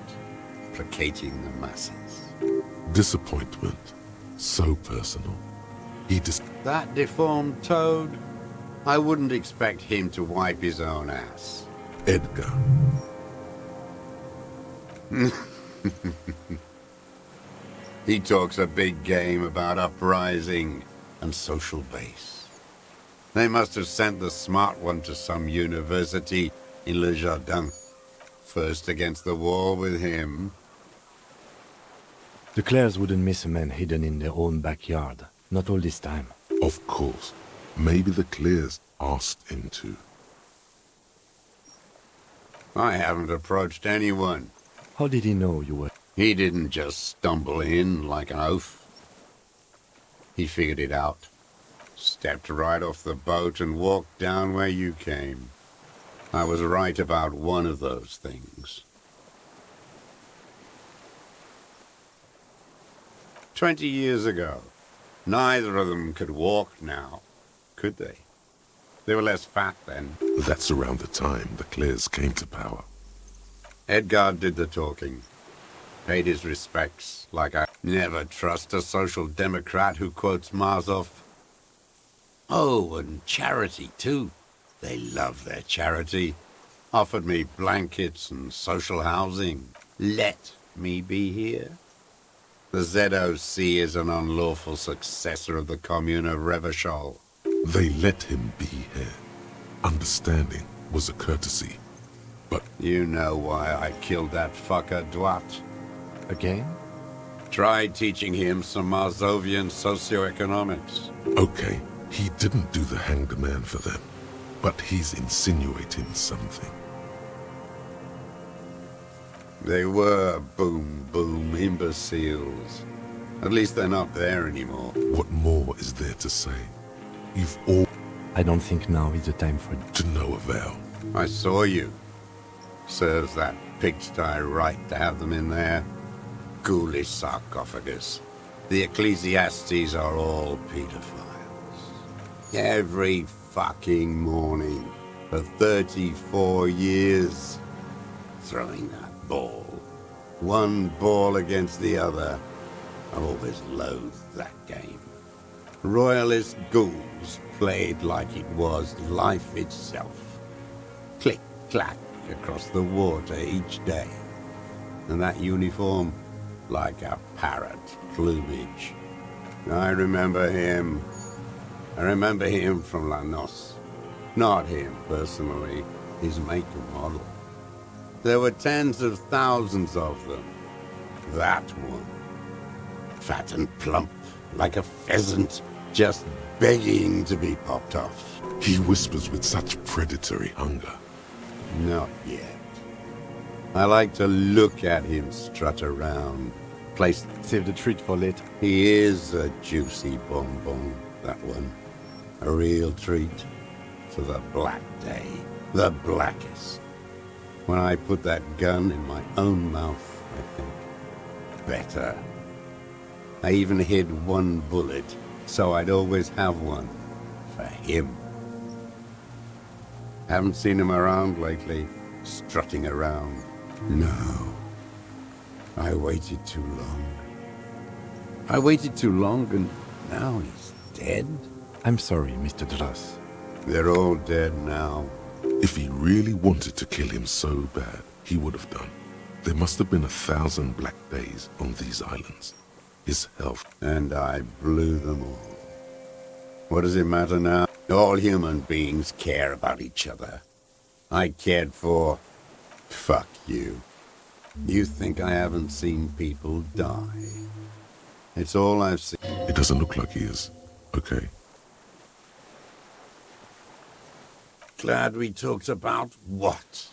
Placating the masses. Disappointment. So personal. That deformed toad? I wouldn't expect him to wipe his own ass. Edgar. He talks a big game about uprising and social base. They must have sent the smart one to some university in Le Jardin. First against the wall with him. The Clares wouldn't miss a man hidden in their own backyard. Not all this time. Of course. Maybe the Clears asked him to. I haven't approached anyone. How did he know you were... He didn't just stumble in like an oaf. He figured it out. Stepped right off the boat and walked down where you came. I was right about one of those things. 20 years ago, neither of them could walk now, could they? They were less fat then. That's around the time the Clears came to power. Edgar did the talking. Paid his respects, like I never trust a social democrat who quotes Marzoff. Oh, and charity, too. They love their charity. Offered me blankets and social housing. Let me be here. The ZOC is an unlawful successor of the Commune of Revachol. They let him be here. Understanding was a courtesy. But you know why I killed that fucker, Duat. Again? Tried teaching him some Marzovian socioeconomics. Okay, he didn't do the hanged man for them. But he's insinuating something. They were boom imbeciles. At least they're not there anymore. What more is there to say? You've all I don't think now is the time for it. to no avail. I saw you. Serves that pigsty right to have them in there. Ghoulish sarcophagus. The Ecclesiastes are all pedophiles. Every fucking morning for 34 years. Throwing that ball. One ball against the other. I've always loathed that game. Royalist ghouls played like it was life itself. Click, clack across the water each day. And that uniform, like a parrot plumage. I remember him. I remember him from La Noce. Not him personally, his make and model. There were tens of thousands of them. That one. Fat and plump, like a pheasant, just begging to be popped off. He whispers with such predatory hunger. Not yet. I like to look at him strut around. Place. Save the treat for later. He is a juicy bonbon, that one. A real treat for the black day. The blackest. When I put that gun in my own mouth, I think. Better. I even hid one bullet, so I'd always have one. For him. Haven't seen him around lately, strutting around. No. I waited too long. I waited too long, and now he's dead? I'm sorry, Mr. Dross. They're all dead now. If he really wanted to kill him so bad, he would have done. There must have been 1,000 black days on these islands. His health. And I blew them all. What does it matter now? All human beings care about each other. I cared for... Fuck you. You think I haven't seen people die? It's all I've seen. It doesn't look like he is. Okay. Glad we talked about what?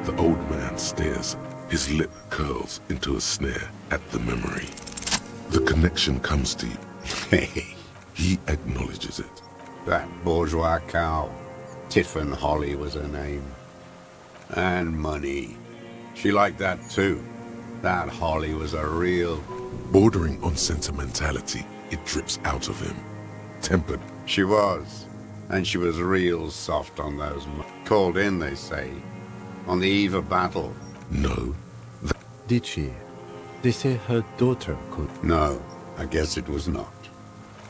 The old man stares. His lip curls into a sneer at the memory. The connection comes to you. Hey, He acknowledges it. that bourgeois cow. Tiffin Holly was her name. And money. She liked that too. That Holly was a real... Bordering on sentimentality, it drips out of him. Tempered. She was. And she was real soft on those... Called in, they say. On the eve of battle. No. Did she? They say her daughter could. No, I guess it was not.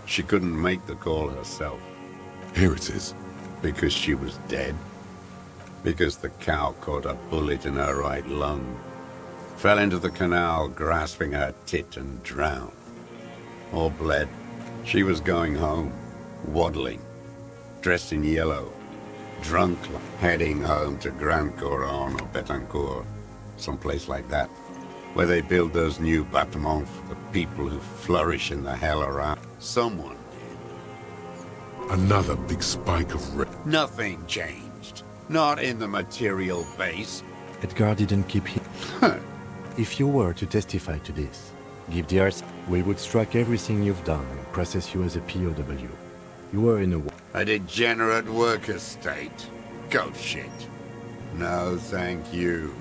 She couldn't make the call herself. Here it is. Because she was dead. Because the cow caught a bullet in her right lung. Fell into the canal, grasping her tit and drowned. All bled. She was going home, waddling, dressed in yellow, drunk, heading home to Grand Couronne or Betancourt, someplace like that, where they build those new bâtiments for the people who flourish in the hell around. Someone did. Another big spike of red. Nothing changed. Not in the material base. Edgar didn't keep him. If you were to testify to this, give the arts, we would strike everything you've done and process you as a POW. You were in a war. A degenerate worker state. Go shit. No, thank you.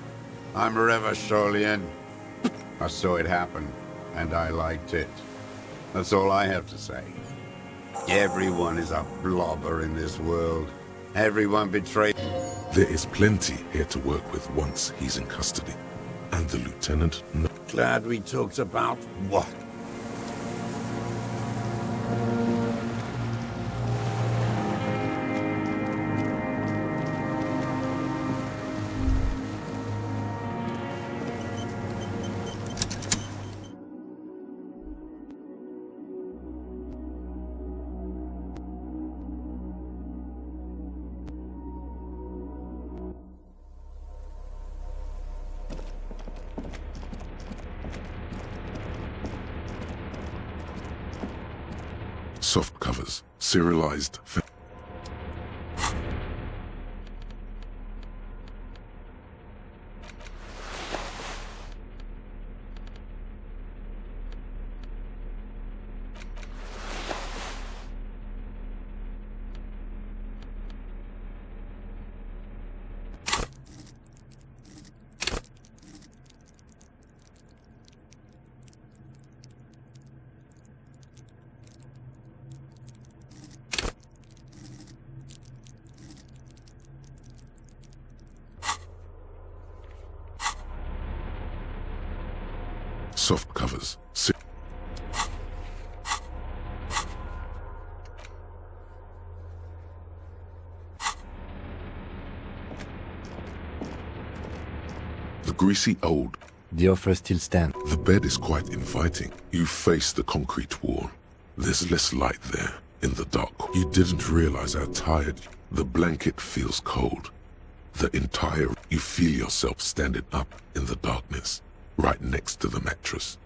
I'm Revacholian. I saw it happen, and I liked it. That's all I have to say. Everyone is a blobber in this world. Everyone betrayed. There is plenty here to work with once he's in custody. And the lieutenant... Glad we talked about what? Soft covers, serialized... Soft covers. The greasy old. The offer still stands. The bed is quite inviting. You face the concrete wall. There's less light there, in the dark. You didn't realize how tired. The blanket feels cold. The entire... You feel yourself standing up in the darkness. Right next to the mattress.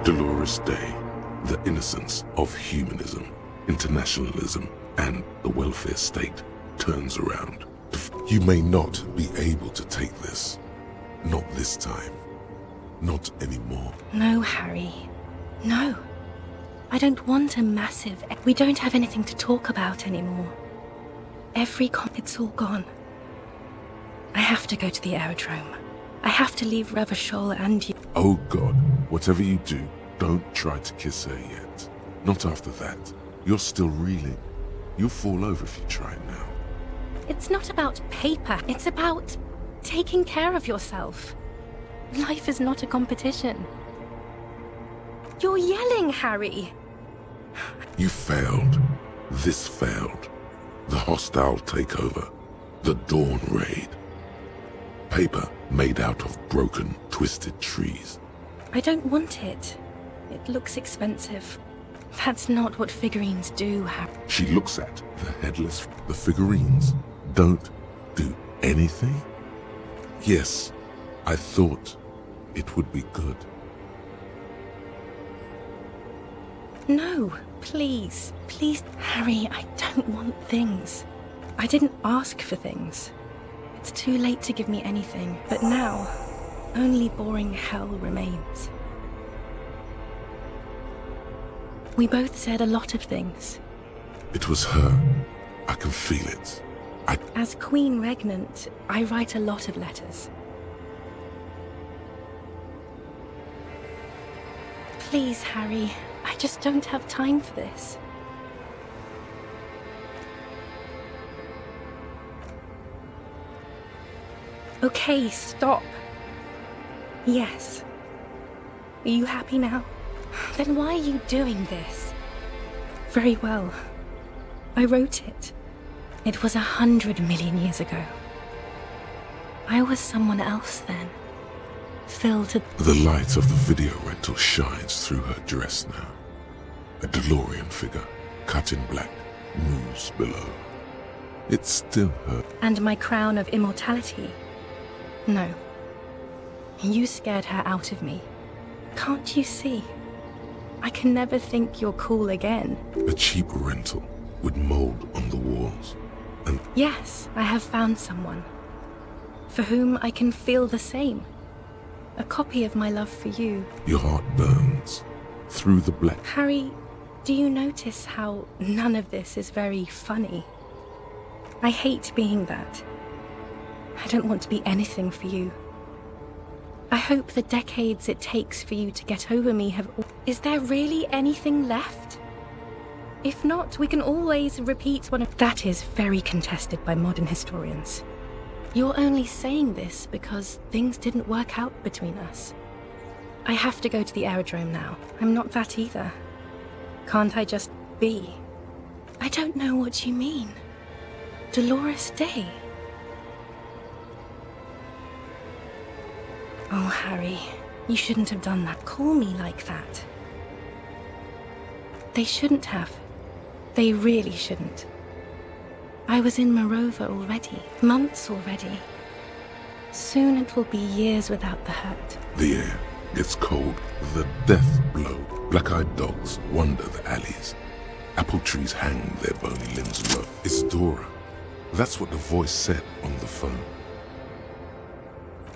Dolores Day, the innocence of humanism, internationalism, and the welfare state turns around. You may not be able to take this. Not this time. Not anymore. No, Harry. No. I don't want a massive... We don't have anything to talk about anymore. It's all gone. I have to go to the aerodrome. I have to leave Revachol and you. Oh God, whatever you do, don't try to kiss her yet. Not after that. You're still reeling. You'll fall over if you try now. It's not about paper. It's about taking care of yourself. Life is not a competition. You're yelling, Harry. You failed. This failed. The hostile takeover. The Dawn Raid. Paper made out of broken, twisted trees. I don't want it. It looks expensive. That's not what figurines do, Harry. She looks at the headless... The figurines don't do anything? Yes, I thought it would be good. No, please, please, Harry, I don't want things. I didn't ask for things. It's too late to give me anything, but now, only boring hell remains. We both said a lot of things. It was her. I can feel it. As Queen Regnant, I write a lot of letters. Please, Harry, I just don't have time for this. Okay, stop. Yes. Are you happy now? Then why are you doing this? Very well. I wrote it. It was 100 million years ago. I was someone else then. Filled to... The light of the video rental shines through her dress now. A DeLorean figure, cut in black, moves below. It's still her. And my crown of immortality. No. You scared her out of me. Can't you see? I can never think you're cool again. A cheap rental with mold on the walls. And Yes, I have found someone. For whom I can feel the same. A copy of my love for you. your heart burns through the black. Harry, do you notice how none of this is very funny? I hate being that. I don't want to be anything for you. I hope the decades it takes for you to get over me have... Is there really anything left? If not, we can always repeat one of... That is very contested by modern historians. You're only saying this because things didn't work out between us. I have to go to the aerodrome now. I'm not that either. Can't I just be? I don't know what you mean. Dolores Day. Oh, Harry, you shouldn't have done that. Call me like that. They shouldn't have. They really shouldn't. I was in Morova already. Months already. Soon it will be years without the hurt. The air gets cold. The death blow. Black-eyed dogs wander the alleys. Apple trees hang their bony limbs low. It's Dora. That's what the voice said on the phone.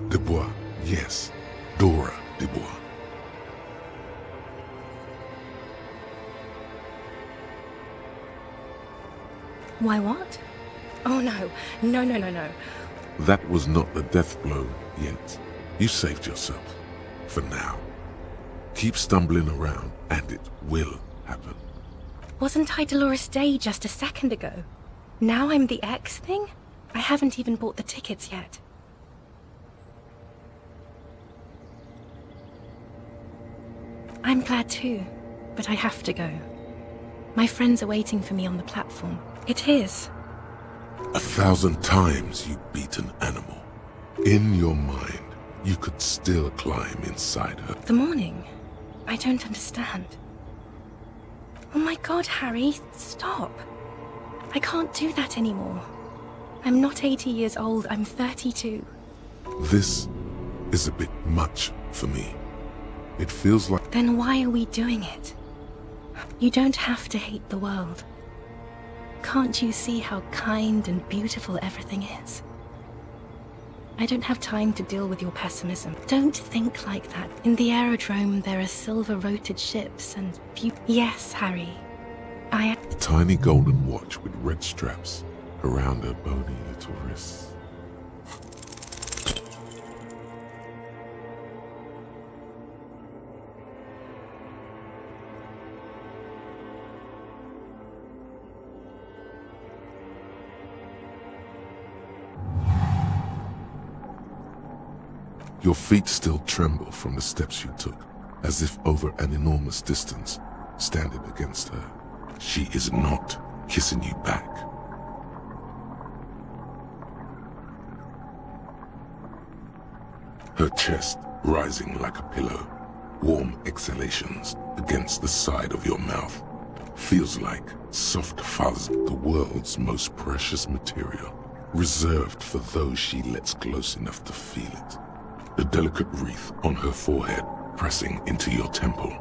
Dubois. Yes, Dora Dubois. Why what? Oh no, no. That was not the death blow yet. You saved yourself. For now. Keep stumbling around and it will happen. Wasn't I Dolores Day just a second ago? Now I'm the X thing? I haven't even bought the tickets yet. I'm glad too, but I have to go. My friends are waiting for me on the platform. It is. 1,000 times you beat an animal. In your mind, you could still climb inside her. The morning? I don't understand. Oh my god, Harry, stop. I can't do that anymore. I'm not 80 years old, I'm 32. This is a bit much for me. It feels like... Then why are we doing it? You don't have to hate the world. Can't you see how kind and beautiful everything is? I don't have time to deal with your pessimism. Don't think like that. In the aerodrome, there are silver-roted ships and Yes, Harry. A tiny golden watch with red straps around her bony little wrists. Your feet still tremble from the steps you took, as if over an enormous distance, standing against her. She is not kissing you back. Her chest rising like a pillow, warm exhalations against the side of your mouth. Feels like soft fuzz, the world's most precious material. reserved for those she lets close enough to feel it. The delicate wreath on her forehead pressing into your temple.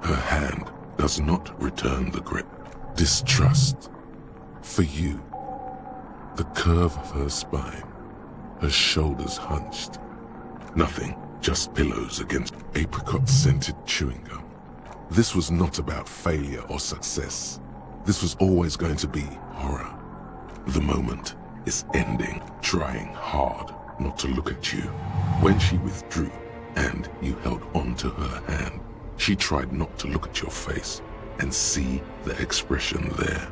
Her hand does not return the grip. Distrust. For you. The curve of her spine. Her shoulders hunched. Nothing, just pillows against apricot-scented chewing gum. This was not about failure or success. This was always going to be horror. The moment is ending, trying hard not to look at you. When she withdrew and you held on to her hand, she tried not to look at your face and see the expression there.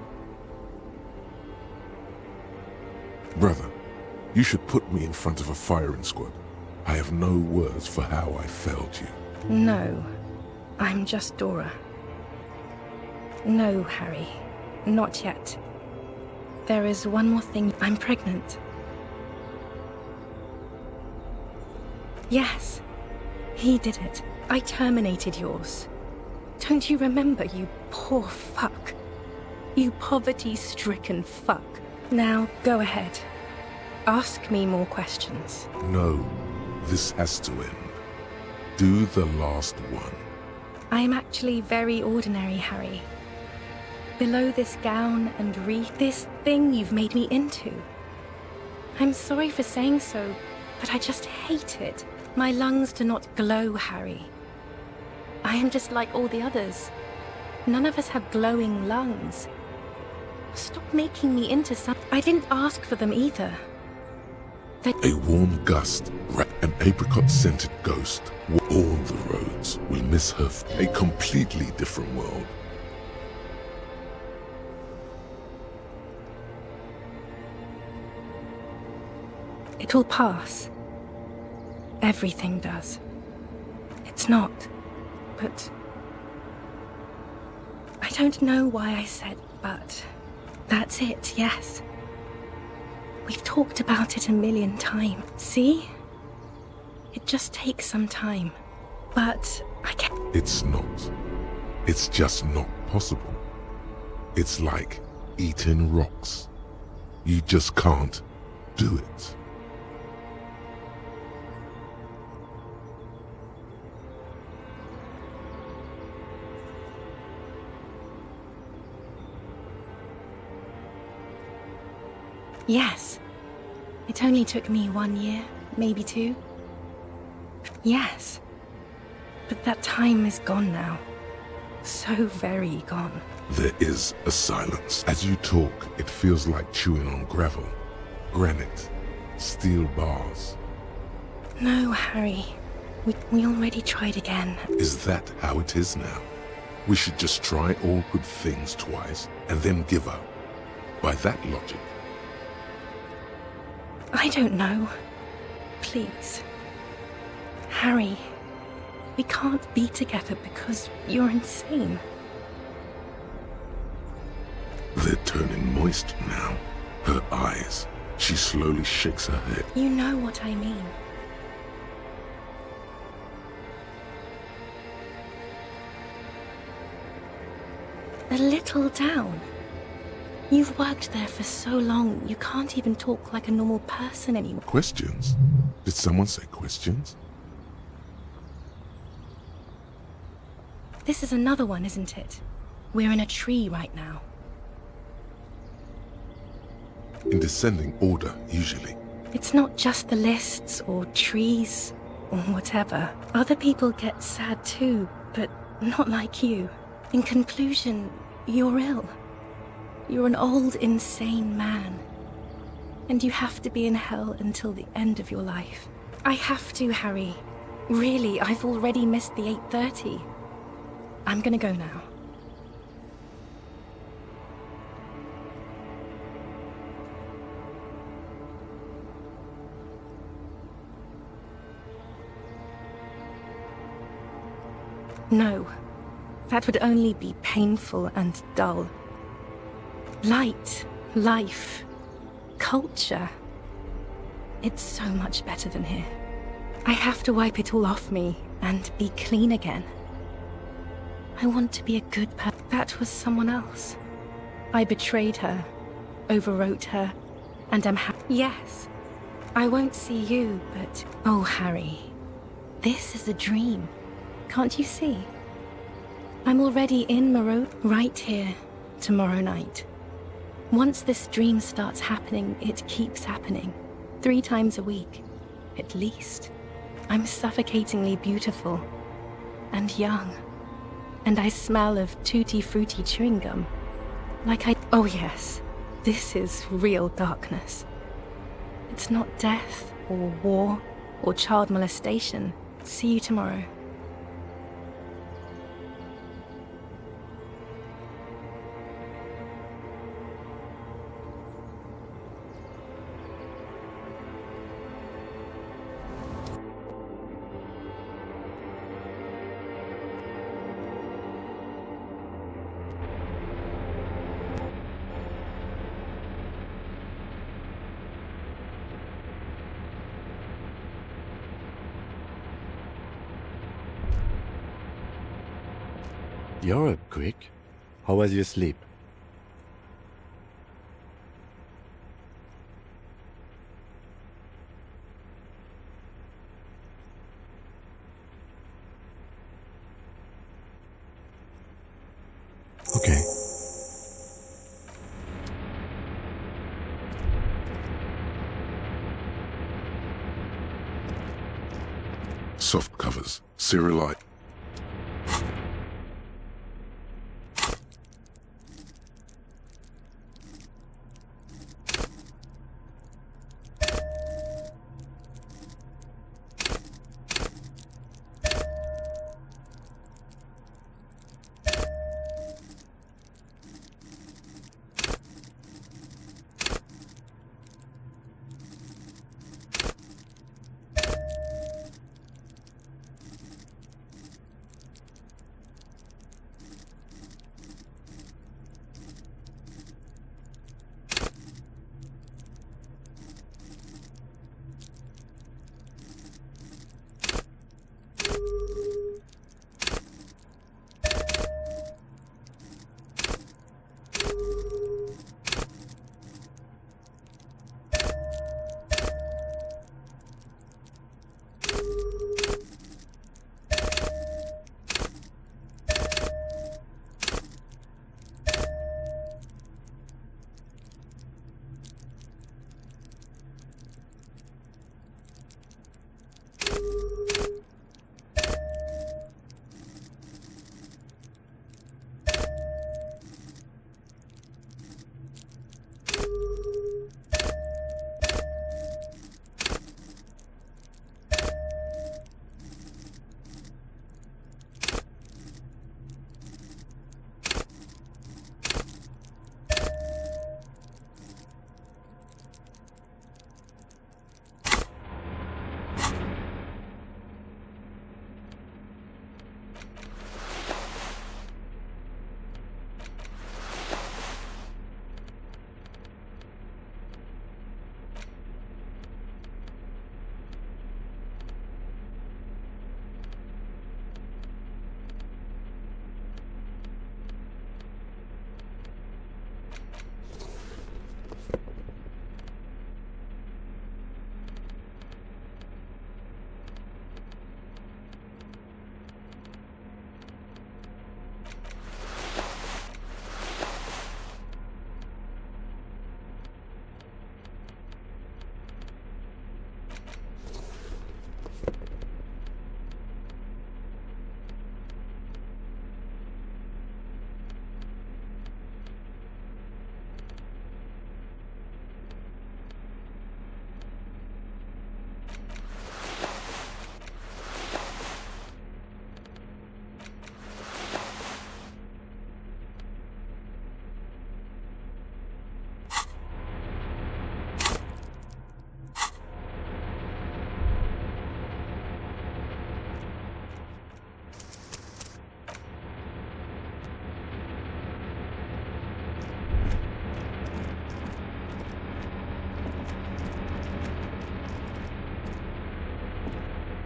Brother, you should put me in front of a firing squad. I have no words for how I failed you. No, I'm just Dora. No, Harry, not yet. There is one more thing. I'm pregnant. Yes, he did it. I terminated yours. Don't you remember, you poor fuck? You poverty-stricken fuck. Now, go ahead. Ask me more questions. No, this has to end. Do the last one. I am actually very ordinary, Harry. Below this gown and wreath, this thing you've made me into. I'm sorry for saying so, but I just hate it. My lungs do not glow, Harry. I am just like all the others. None of us have glowing lungs. Stop making me into some... I didn't ask for them either. A warm gust, an apricot-scented ghost. All the roads will miss her. A completely different world. It'll pass. Everything does. It's not. But... I don't know why I said but. That's it, yes. We've talked about it a million times. See? It just takes some time. But I can't... It's not. It's just not possible. It's like eating rocks. You just can't do it. Yes. It only took me 1 year, maybe 2. Yes. But that time is gone now. So very gone. There is a silence. As you talk, it feels like chewing on gravel, granite, steel bars. No, Harry. We already tried again. Is that how it is now? We should just try all good things twice and then give up. By that logic. I don't know. Please. Harry, we can't be together because you're insane. They're turning moist now. Her eyes. She slowly shakes her head. You know what I mean. A little down. You've worked there for so long, you can't even talk like a normal person anymore. Questions? Did someone say questions? This is another one, isn't it? We're in a tree right now. In descending order, usually. It's not just the lists or trees or whatever. Other people get sad too, but not like you. In conclusion, you're ill. You're an old, insane man. And you have to be in hell until the end of your life. I have to, Harry. Really, I've already missed the 8:30. I'm gonna go now. No, that would only be painful and dull. Light, life, culture. It's so much better than here. I have to wipe it all off me and be clean again. I want to be a good person. That was someone else. I betrayed her, overwrote her, And I'm Yes, I won't see you, but... Oh, Harry. This is a dream. Can't you see? I'm already in right here, tomorrow night. Once this dream starts happening, it keeps happening. 3 times a week, at least. I'm suffocatingly beautiful. And young. And I smell of tutti-frutti chewing gum. Oh yes, this is real darkness. It's not death, or war, or child molestation. See you tomorrow. You're up quick. How was your sleep? Okay. Soft covers, serialized.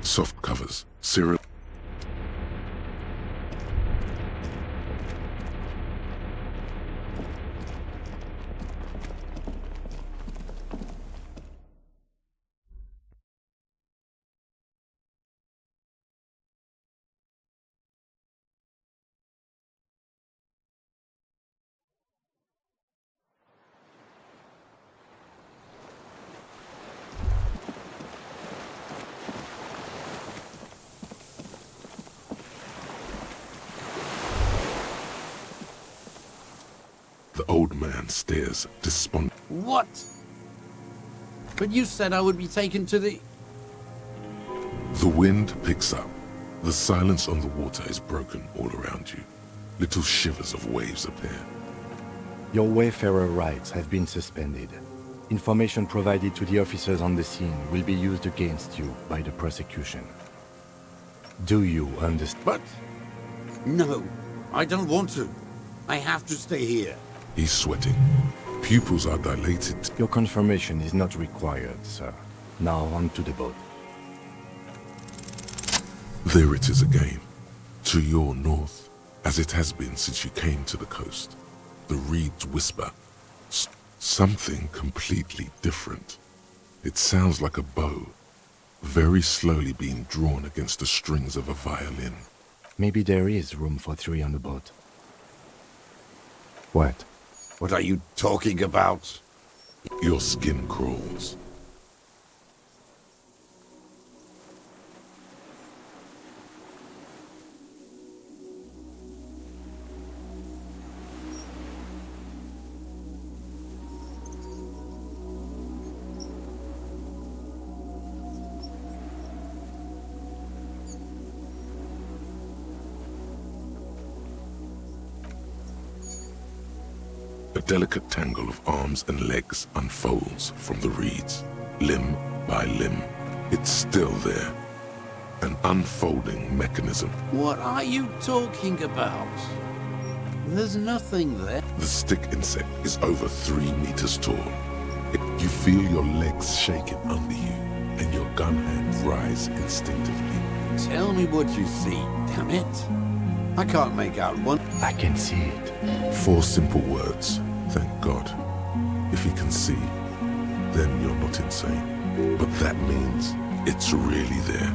Soft covers, serial. old man stares despondent. What? But you said I would be taken to the... The wind picks up. The silence on the water is broken all around you. Little shivers of waves appear. Your Wayfarer rights have been suspended. Information provided to the officers on the scene will be used against you by the prosecution. Do you understand? But... No, I don't want to. I have to stay here. He's sweating. Pupils are dilated. Your confirmation is not required, sir. Now on to the boat. There it is again, to your north, as it has been since you came to the coast. The reeds whisper, something completely different. It sounds like a bow, very slowly being drawn against the strings of a violin. Maybe there is room for 3 on the boat. What? What are you talking about? Your skin crawls. A delicate tangle of arms and legs unfolds from the reeds, limb by limb. It's still there. An unfolding mechanism. What are you talking about? There's nothing there. The stick insect is over 3 meters tall. You feel your legs shaking under you, and your gun hand rise instinctively. Tell me what you see, damn it. I can't make out one. I can see it. 4 simple words, thank God. If you can see, then you're not insane. But that means it's really there.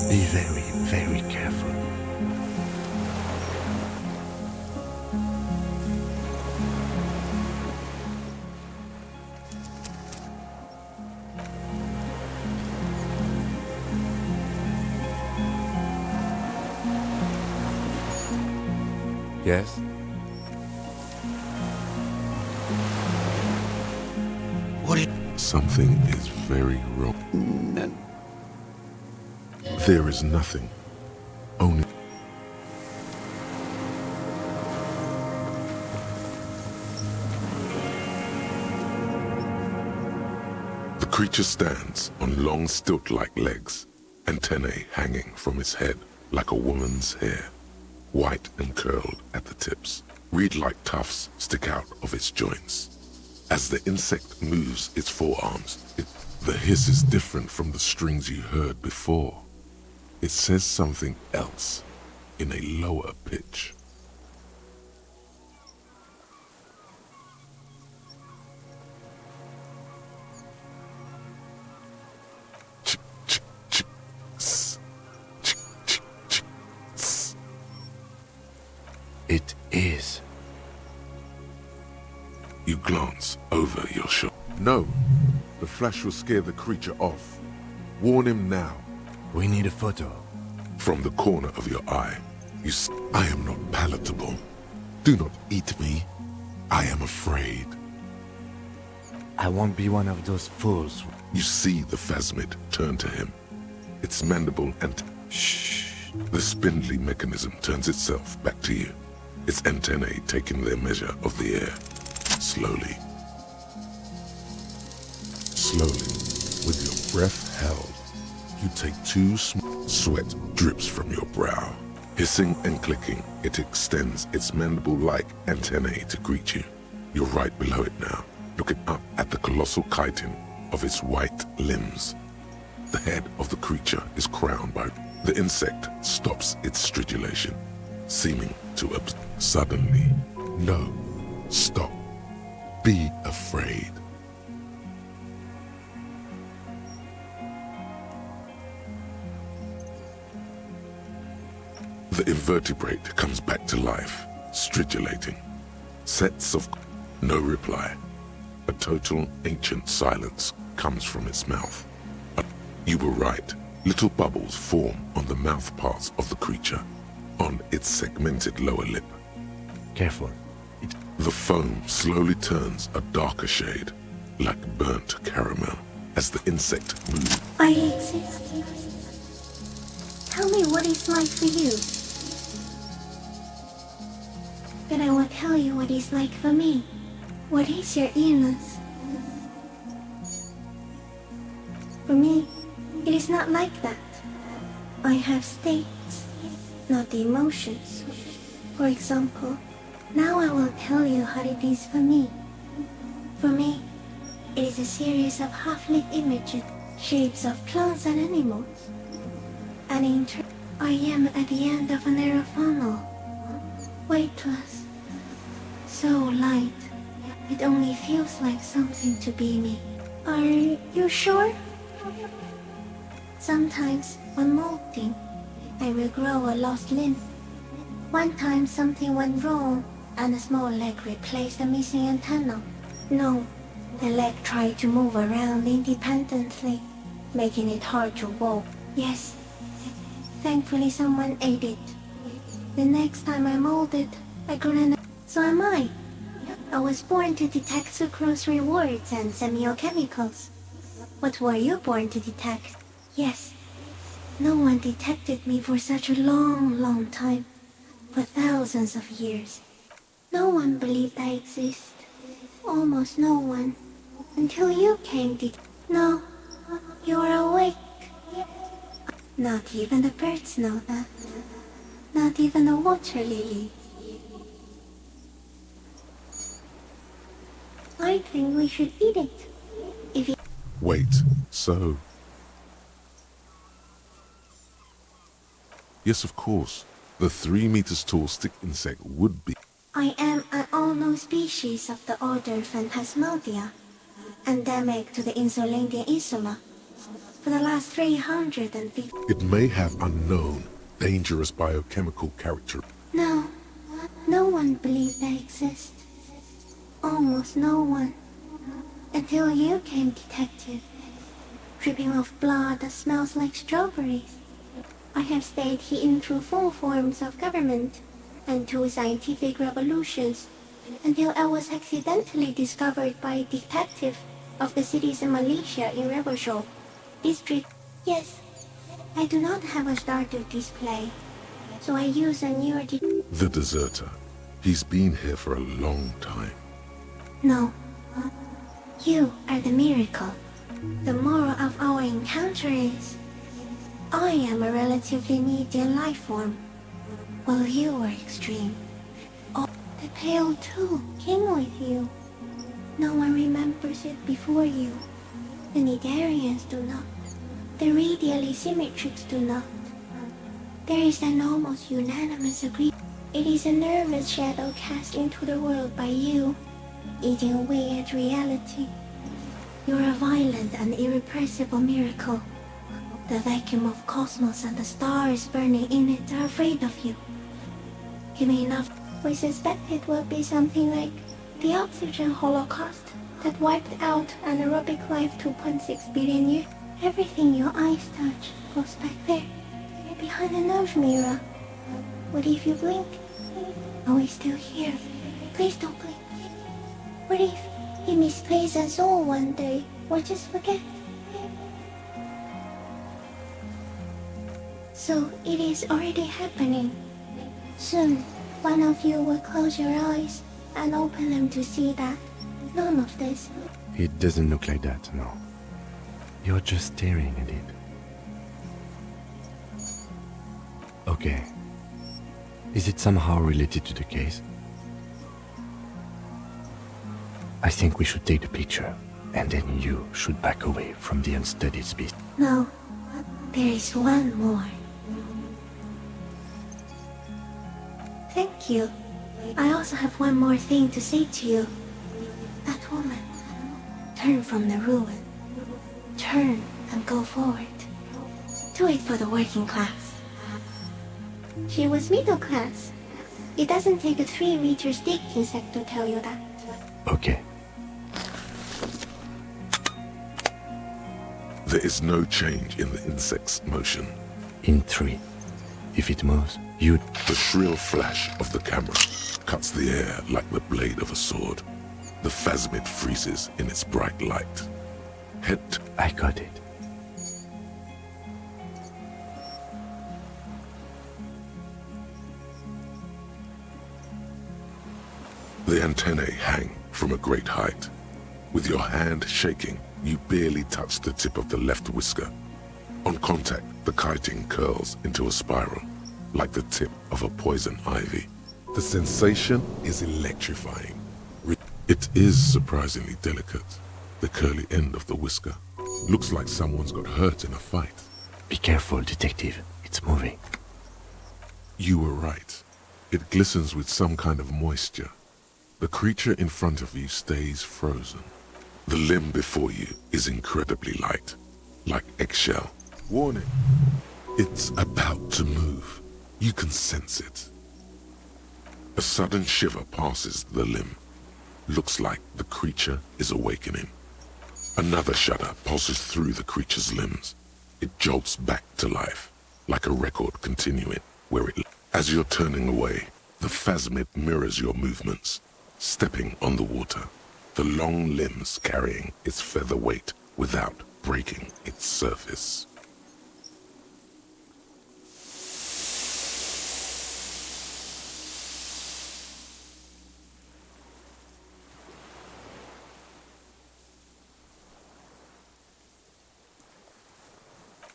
Be very, very careful. Yes? What is... Something is very wrong. No. There is nothing. Only... The creature stands on long stilt-like legs, antennae hanging from its head like a woman's hair, white and curled at the tips. Reed-like tufts stick out of its joints. As the insect moves its forearms, the hiss is different from the strings you heard before. It says something else in a lower pitch. Chick, chick, chick, tss. Chick, chick, chick, tss. It is. You glance over your shoulder. No, the flash will scare the creature off. Warn him now. We need a photo. From the corner of your eye, I am not palatable. Do not eat me. I am afraid. I won't be one of those fools. You see the phasmid turn to him. Its mandible and... Shh. The spindly mechanism turns itself back to you. Its antennae taking their measure of the air. Slowly. Slowly, with your breath held, you take 2 sweat drips from your brow. Hissing and clicking, it extends its mandible-like antennae to greet you. You're right below it now, looking up at the colossal chitin of its white limbs. The head of the creature is crowned by... The insect stops its stridulation, seeming to suddenly. No, stop. Be afraid. The invertebrate comes back to life, stridulating. Sets of... No reply. A total ancient silence comes from its mouth. But you were right. Little bubbles form on the mouth parts of the creature, on its segmented lower lip. Careful. The foam slowly turns a darker shade, like burnt caramel, as the insect moves. I exist. Tell me what it's like for you. Then I will tell you what it's like for me. What is your illness? For me, it is not like that. I have states, not the emotions. For example, now I will tell you how it is for me. For me, it is a series of half-lit images, shapes of plants and animals. And in turn, I am at the end of a narrow funnel, weightless, so light, it only feels like something to be me. Are you sure? Sometimes, when molting, I will grow a lost limb. One time something went wrong, and a small leg replaced a missing antenna. No, the leg tried to move around independently, making it hard to walk. Yes, thankfully someone ate it. The next time I molded, I couldn't. So am I. I was born to detect sucrose rewards and semiochemicals. What were you born to detect? Yes. No one detected me for such a long time. For thousands of years. No one believed I exist. Almost no one. Until you came to... No, you're awake. Not even the birds know that. Not even the water lily. I think we should eat it. If you... Wait, so... Yes, of course. The 3 meters tall stick insect would be... I am an unknown species of the order Phantasmadia, endemic to the Insulandian Insula. For the last 350... It may have unknown, dangerous biochemical character. No, no one believed I exist. Almost no one. Until you came, detective. Dripping off blood that smells like strawberries. I have stayed hidden through 4 forms of government and 2 scientific revolutions until I was accidentally discovered by a detective of the citizen militia in Rebelshop district. Yes, I do not have a starter display, so I use a newer The deserter. He's been here for a long time. No, you are the miracle. The moral of our encounter is I am a relatively medium life form, while you were extreme. Oh, the Pale too came with you. No one remembers it before you. The Nidarians do not. The radially symmetrics do not. There is an almost unanimous agreement. It is a nervous shadow cast into the world by you, eating away at reality. You're a violent and irrepressible miracle. The vacuum of cosmos and the stars burning in it are afraid of you. Give me enough. We suspect it will be something like the oxygen holocaust that wiped out anaerobic life 2.6 billion years. Everything your eyes touch goes back there, behind the nose mirror. What if you blink? Are we still here? Please don't blink. What if he misplaces us all one day, or just forget? So it is already happening. Soon, one of you will close your eyes and open them to see that none of this. It doesn't look like that, no. You're just staring at it. Okay. Is it somehow related to the case? I think we should take the picture, and then you should back away from the unstudied species. No, there is one more. Thank you. I also have one more thing to say to you. That woman. Turn from the ruin. Turn and go forward. Do it for the working class. She was middle class. It doesn't take a 3-meter stick insect to tell you that. Okay. There is no change in the insect's motion. In 3. If it moves, you'd... The shrill flash of the camera cuts the air like the blade of a sword. The phasmid freezes in its bright light. Head... I got it. The antennae hang from a great height. With your hand shaking, you barely touch the tip of the left whisker. On contact, the kiting curls into a spiral, like the tip of a poison ivy. The sensation is electrifying. It is surprisingly delicate. The curly end of the whisker looks like someone's got hurt in a fight. Be careful, detective. It's moving. You were right. It glistens with some kind of moisture. The creature in front of you stays frozen. The limb before you is incredibly light, like eggshell. Warning! It's about to move. You can sense it. A sudden shiver passes the limb. Looks like the creature is awakening. Another shudder pulses through the creature's limbs. It jolts back to life, like a record continuing where it... As you're turning away, the phasmid mirrors your movements. Stepping on the water, the long limbs carrying its feather weight without breaking its surface.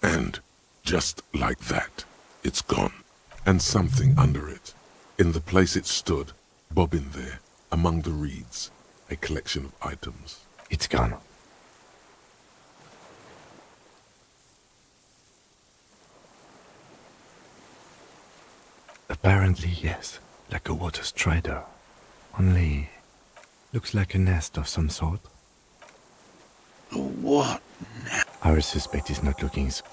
And just like that, it's gone, and something under it. In the place it stood, bobbing there, among the reeds, a collection of items. It's gone. Apparently, yes. Like a water strider. Only... looks like a nest of some sort. What now? Our suspect is not looking so...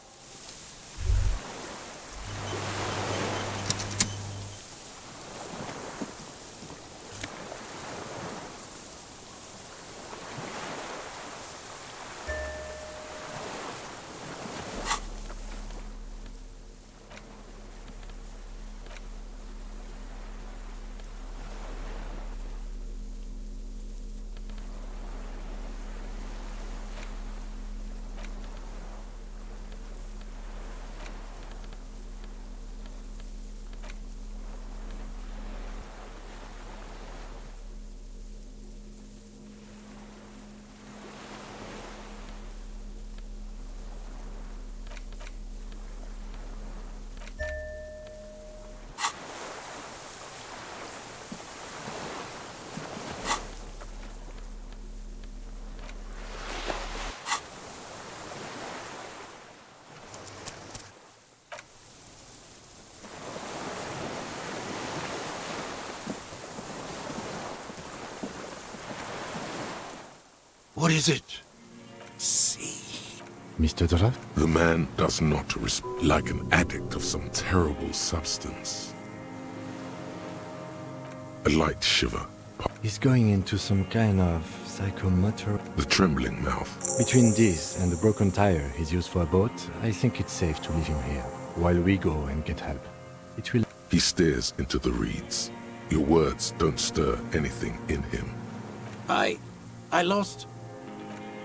What is it? See. Mr. Draft? The man does not respond, like an addict of some terrible substance. A light shiver. He's going into some kind of psychomotor... The trembling mouth. Between this and the broken tire he's used for a boat, I think it's safe to leave him here, while we go and get help. It will... He stares into the reeds. Your words don't stir anything in him. I lost...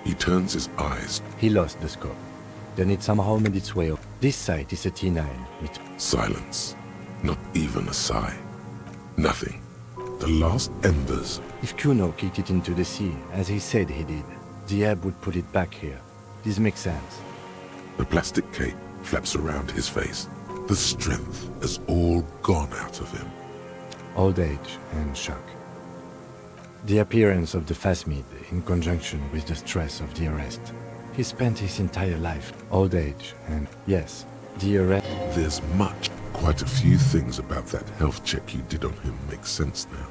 He turns his eyes. He lost the scope. Then it somehow made its way up. This site is a T9. Silence. Not even a sigh. Nothing. The last embers. If Kuno kicked it into the sea, as he said he did, the ebb would put it back here. This makes sense. The plastic cape flaps around his face. The strength has all gone out of him. Old age and shock. The appearance of the phasmid in conjunction with the stress of the arrest. He spent his entire life, old age, and yes, the arrest... There's much. Quite a few things about that health check you did on him make sense now.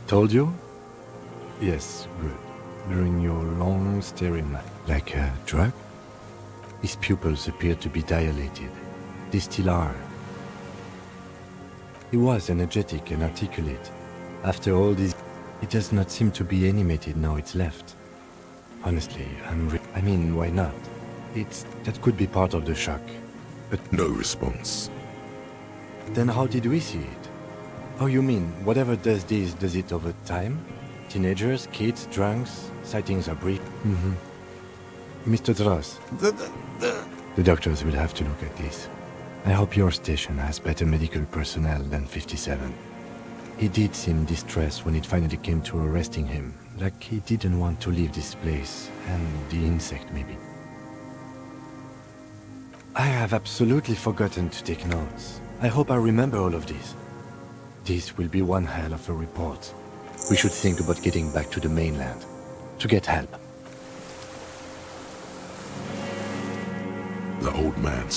Told you? Yes, good. During your long staring night. Like a drug? His pupils appeared to be dilated. They still are. He was energetic and articulate. After all this, it does not seem to be animated now it's left. Honestly, I mean, why not? That could be part of the shock. No response. Then how did we see it? Oh, you mean, whatever does this, does it over time? Teenagers, kids, drunks, sightings are brief. Mr. Dross, the doctors will have to look at this. I hope your station has better medical personnel than 57. He did seem distressed when it finally came to arresting him, like he didn't want to leave this place, and the insect maybe. I have absolutely forgotten to take notes. I hope I remember all of this. This will be one hell of a report. We should think about getting back to the mainland, to get help. The old man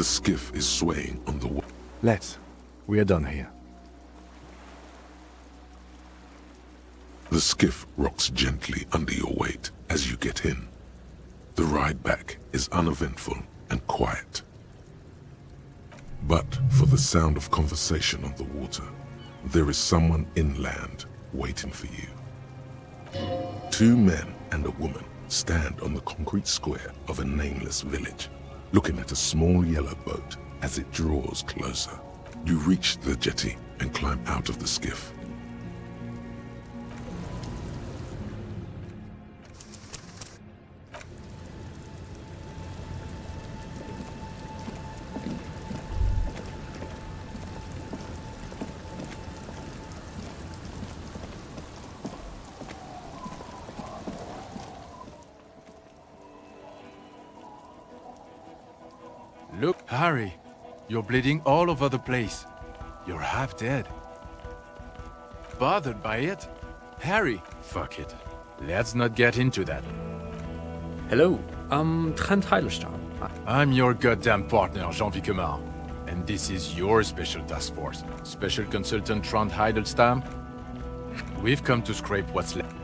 The skiff is swaying on the water. Let's. We are done here. The skiff rocks gently under your weight as you get in. The ride back is uneventful and quiet. But for the sound of conversation on the water, there is someone inland waiting for you. Two men and a woman stand on the concrete square of a nameless village, looking at a small yellow boat as it draws closer. You reach the jetty and climb out of the skiff. Look, Harry, you're bleeding all over the place. You're half dead. Bothered by it? Harry, fuck it. Let's not get into that. Hello, I'm Trent Heilerstein. I'm your goddamn partner, Jean Vicomar. And this is your special task force. Special Consultant Trant Heidelstam. We've come to scrape what's left.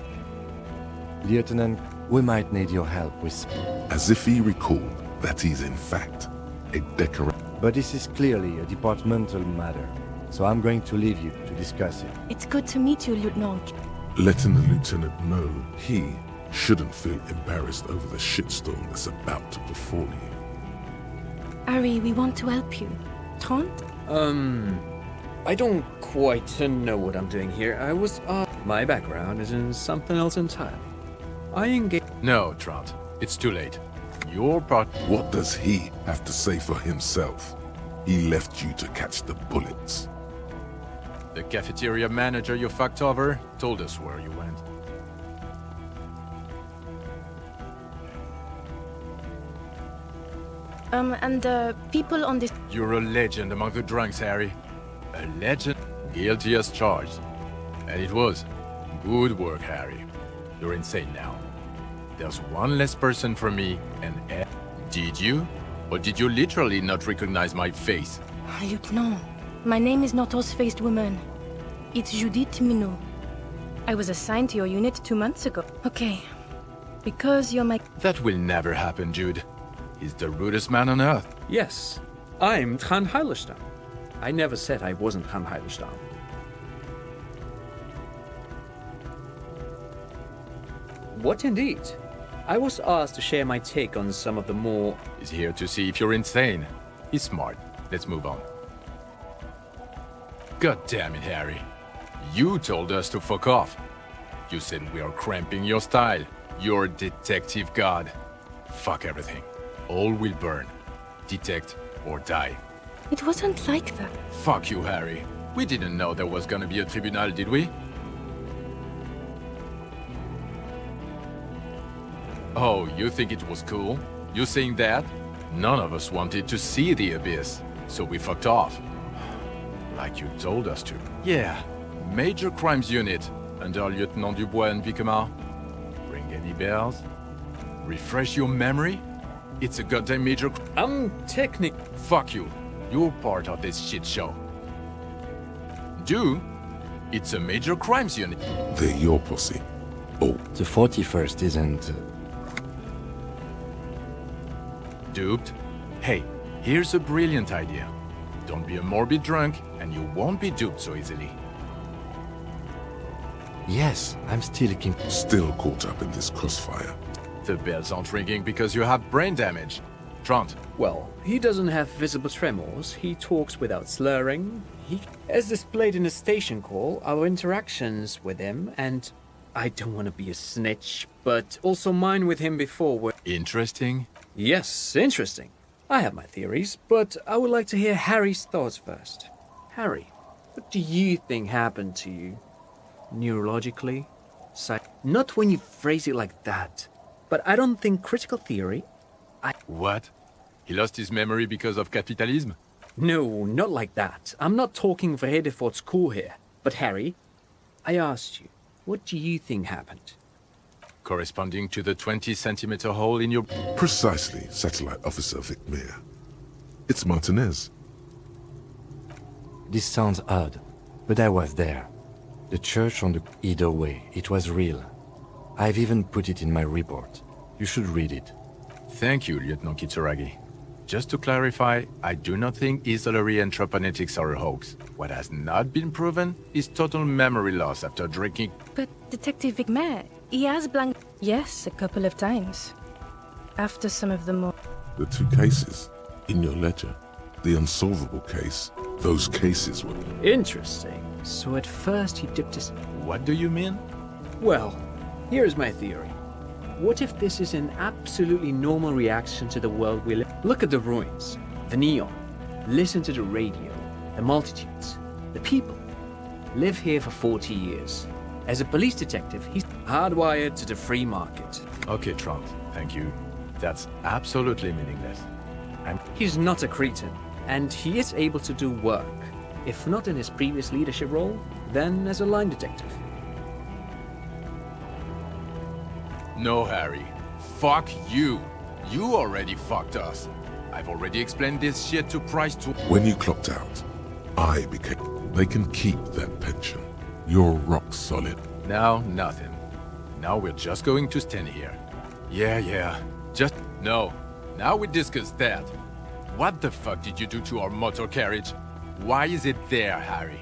Lieutenant, we might need your help with... As if he recalled that he's in fact a decorator. But this is clearly a departmental matter, so I'm going to leave you to discuss it. It's good to meet you, Lieutenant. Letting the lieutenant know he shouldn't feel embarrassed over the shitstorm that's about to befall you. Harry, we want to help you. Trant? I don't quite know what I'm doing here. My background is in something else entirely. I engage... No, Trant. It's too late. Your part... What does he have to say for himself? He left you to catch the bullets. The cafeteria manager you fucked over told us where you went. And the people on this... You're a legend among the drunks, Harry. A legend, guilty as charged. And it was. Good work, Harry. You're insane now. There's one less person for me, and... Did you? Or did you literally not recognize my face? Lieutenant, my name is not Horse-Faced Woman. It's Judith Minot. I was assigned to your unit 2 months ago. Okay. Because you're my... That will never happen, Jude. He's the rudest man on Earth. Yes, I'm Trant Heilerstein. I never said I wasn't Van Heidenstam. What indeed? I was asked to share my take on some of the more... He's here to see if you're insane. He's smart. Let's move on. God damn it, Harry. You told us to fuck off. You said we are cramping your style. You're detective god. Fuck everything. All will burn. Detect or die. It wasn't like that. Fuck you, Harry. We didn't know there was gonna be a tribunal, did we? Oh, you think it was cool? You saying that? None of us wanted to see the abyss, so we fucked off. Like you told us to. Yeah, Major Crimes Unit, under Lieutenant Dubois and Vicomar. Ring any bells? Refresh your memory? It's a goddamn major... Fuck you. You're part of this shit show. Do? It's a major crimes unit. They're your posse. Oh, The 41st isn't... Duped? Hey, here's a brilliant idea. Don't be a morbid drunk, and you won't be duped so easily. Yes, I'm still still caught up in this crossfire. The bells aren't ringing because you have brain damage. Trant, Well, he doesn't have visible tremors, he talks without slurring, as displayed in the station call, our interactions with him, and I don't want to be a snitch, but also mine with him before were... interesting. Yes, interesting. I have my theories, but I would like to hear Harry's thoughts first. Harry, what do you think happened to you? Neurologically? Not when you phrase it like that, but I don't think critical theory... What? He lost his memory because of capitalism? No, not like that. I'm not talking for Hedefort's cool here. But Harry, I asked you, what do you think happened? Corresponding to the 20-centimeter hole in your... Precisely, Satellite Officer Vic Mayer. It's Martinez. This sounds odd, but I was there. The church on the... Either way, it was real. I've even put it in my report. You should read it. Thank you, Lieutenant Kitsuragi. Just to clarify, I do not think Isolary and troponetics are a hoax. What has not been proven is total memory loss after drinking... But Detective Vigmer, he has blank... Yes, a couple of times. After some of the more... The two cases in your ledger. The unsolvable case. Those cases were... Interesting. So at first he dipped his... What do you mean? Well, here's my theory. What if this is an absolutely normal reaction to the world we live? Look at the ruins, the neon, listen to the radio, the multitudes, the people. Live here for 40 years. As a police detective, he's hardwired to the free market. Okay, Trump, thank you. That's absolutely meaningless. He's not a cretin, and he is able to do work. If not in his previous leadership role, then as a line detective. No, Harry. Fuck you. You already fucked us. I've already explained this shit to Price to... When you clocked out, I became... They can keep that pension. You're rock solid. Now, nothing. Now we're just going to stand here. Yeah. Just... No. Now we discuss that. What the fuck did you do to our motor carriage? Why is it there, Harry?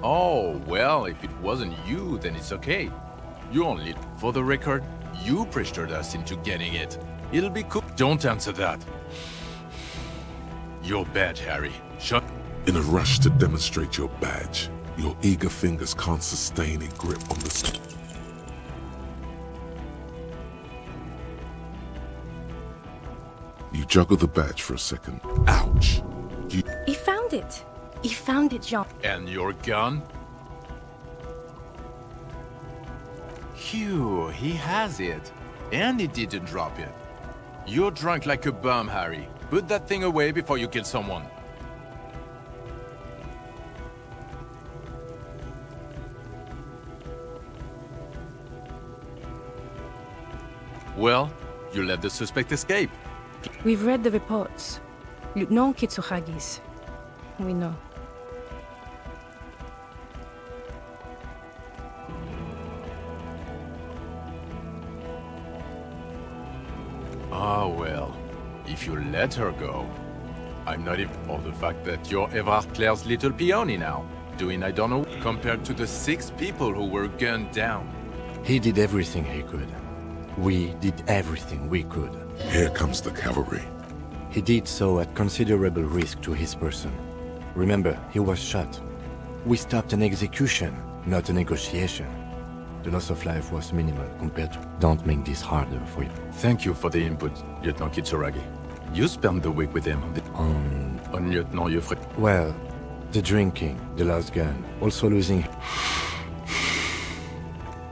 Oh, well, if it wasn't you, then it's okay. You only... For the record, you pressured us into getting it. It'll be cool. Don't answer that. You're bad, Harry. Shut... In a rush to demonstrate your badge, your eager fingers can't sustain a grip on the... You juggle the badge for a second. Ouch! You... He found it. He found it, Jean. And your gun? Phew, he has it. And he didn't drop it. You're drunk like a bum, Harry. Put that thing away before you kill someone. Well, you let the suspect escape. We've read the reports. Lieutenant Kitsuhagi's. We know. Ah, well. If if you let her go. I'm not even for the fact that you're Evrard Claire's little peony now, doing I don't know compared to the 6 people who were gunned down. He did everything he could. We did everything we could. Here comes the cavalry. He did so at considerable risk to his person. Remember, he was shot. We stopped an execution, not a negotiation. The loss of life was minimal compared to... Don't make this harder for you. Thank you for the input, Lieutenant Kitsuragi. You spent the week with him on Lieutenant Yofre. Well, the drinking, the lost gun, also losing...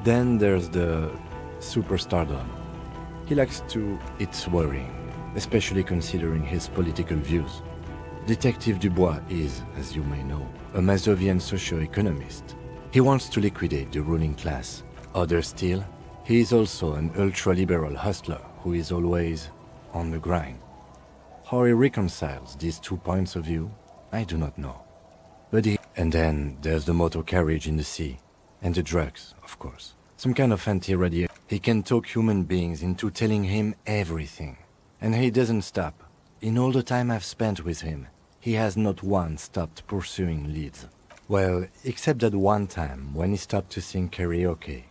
Then there's the superstardom. He likes to... It's worrying, especially considering his political views. Detective Dubois is, as you may know, a Mazovian socio-economist. He wants to liquidate the ruling class. Other still, he is also an ultra-liberal hustler who is always on the grind. How he reconciles these 2 points of view, I do not know. But he... And then there's the motor carriage in the sea. And the drugs, of course. Some kind of anti-radiation. He can talk human beings into telling him everything. And he doesn't stop. In all the time I've spent with him, he has not once stopped pursuing leads. Well, except that one time when he stopped to sing karaoke.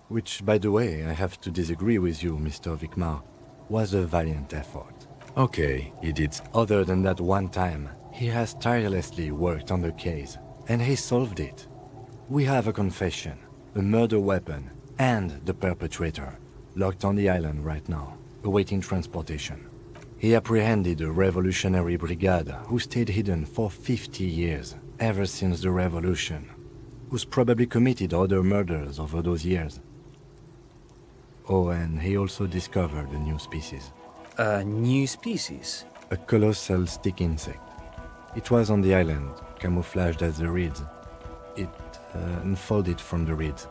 Which, by the way, I have to disagree with you, Mr. Vicmar, was a valiant effort. Okay, he did. Other than that one time, he has tirelessly worked on the case, and he solved it. We have a confession, a murder weapon, and the perpetrator, locked on the island right now, awaiting transportation. He apprehended a revolutionary brigade who stayed hidden for 50 years, ever since the revolution, who's probably committed other murders over those years. Oh, and he also discovered a new species. A new species? A colossal stick insect. It was on the island, camouflaged as the reeds. It unfolded from the reeds.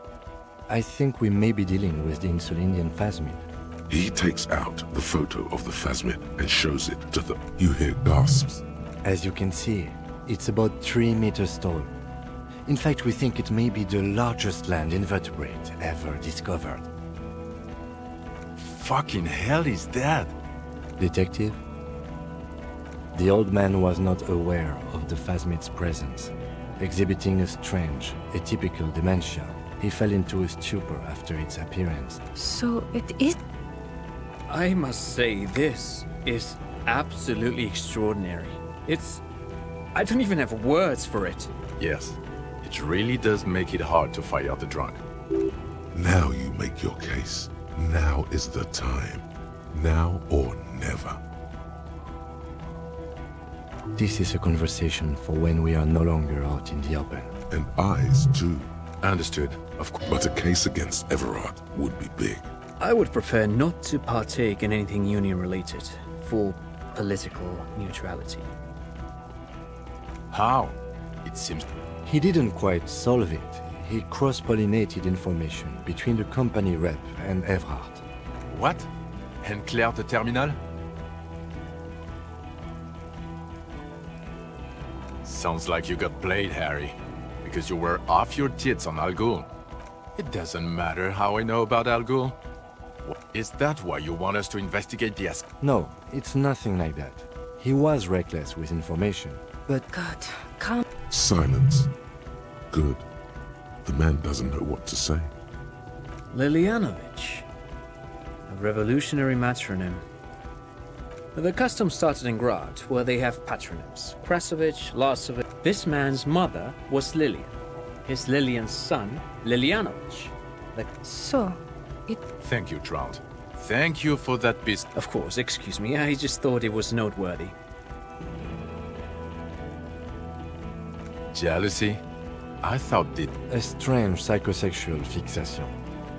I think we may be dealing with the Insulindian phasmid. He takes out the photo of the phasmid and shows it to the... You hear gasps. As you can see, it's about 3 meters tall. In fact, we think it may be the largest land invertebrate ever discovered. Fucking hell is that? Detective? The old man was not aware of the phasmid's presence. Exhibiting a strange, atypical dementia, he fell into a stupor after its appearance. So it is... I must say, this is absolutely extraordinary. I don't even have words for it. Yes, it really does make it hard to fire the drunk. Now you make your case. Now is the time. Now or never. This is a conversation for when we are no longer out in the open. And eyes too. Understood, of course. But a case against Everard would be big. I would prefer not to partake in anything union-related, for political neutrality. How? It seems... He didn't quite solve it. He cross-pollinated information between the company rep and Everard. What? And Claire the Terminal? Sounds like you got played, Harry. Because you were off your tits on Al Ghul. It doesn't matter how I know about Al Ghul. Is that why you want us to investigate the No, it's nothing like that. He was reckless with information, but... God, calm... Silence. Good. The man doesn't know what to say. Lilianovich. A revolutionary matronym. The custom started in Grad, where they have patronyms. Krasovich, Lasovich. This man's mother was Lilian. His Lilian's son, Lilianovich. So, it... Thank you, Trout. Thank you for that piece. Of course, excuse me, I just thought it was noteworthy. Jealousy? I thought it... A strange psychosexual fixation.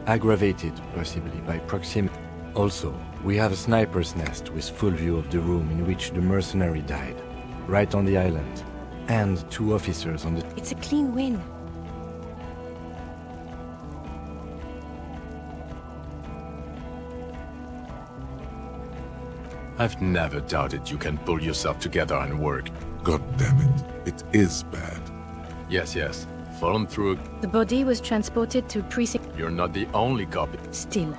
Aggravated, possibly, by proximity. Also, we have a sniper's nest with full view of the room in which the mercenary died. Right on the island. And 2 officers on the... It's a clean win. I've never doubted you can pull yourself together and work. God damn it. It is bad. Yes. Fallen through... The body was transported to precinct... You're not the only copy. Still.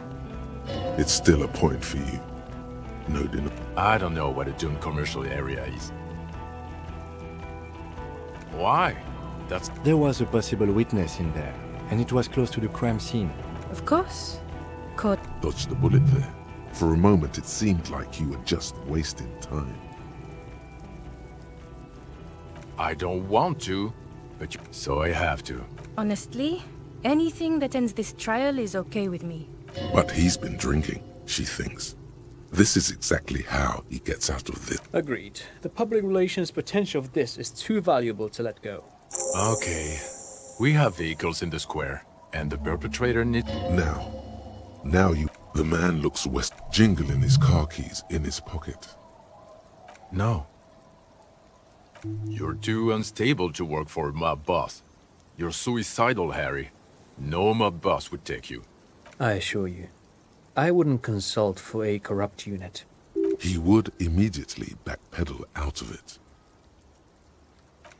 It's still a point for you. No denial. I don't know what a doomed commercial area is. Why? That's... There was a possible witness in there, and it was close to the crime scene. Of course. Caught. Dodged the bullet there. For a moment, it seemed like you were just wasting time. I don't want to, but you... So I have to. Honestly, anything that ends this trial is okay with me. But he's been drinking, she thinks. This is exactly how he gets out of this. Agreed. The public relations potential of this is too valuable to let go. Okay. We have vehicles in the square, and the perpetrator needs... Now you... The man looks west, jingling his car keys in his pocket. No. You're too unstable to work for a mob boss. You're suicidal, Harry. No mob boss would take you. I assure you, I wouldn't consult for a corrupt unit. He would immediately backpedal out of it.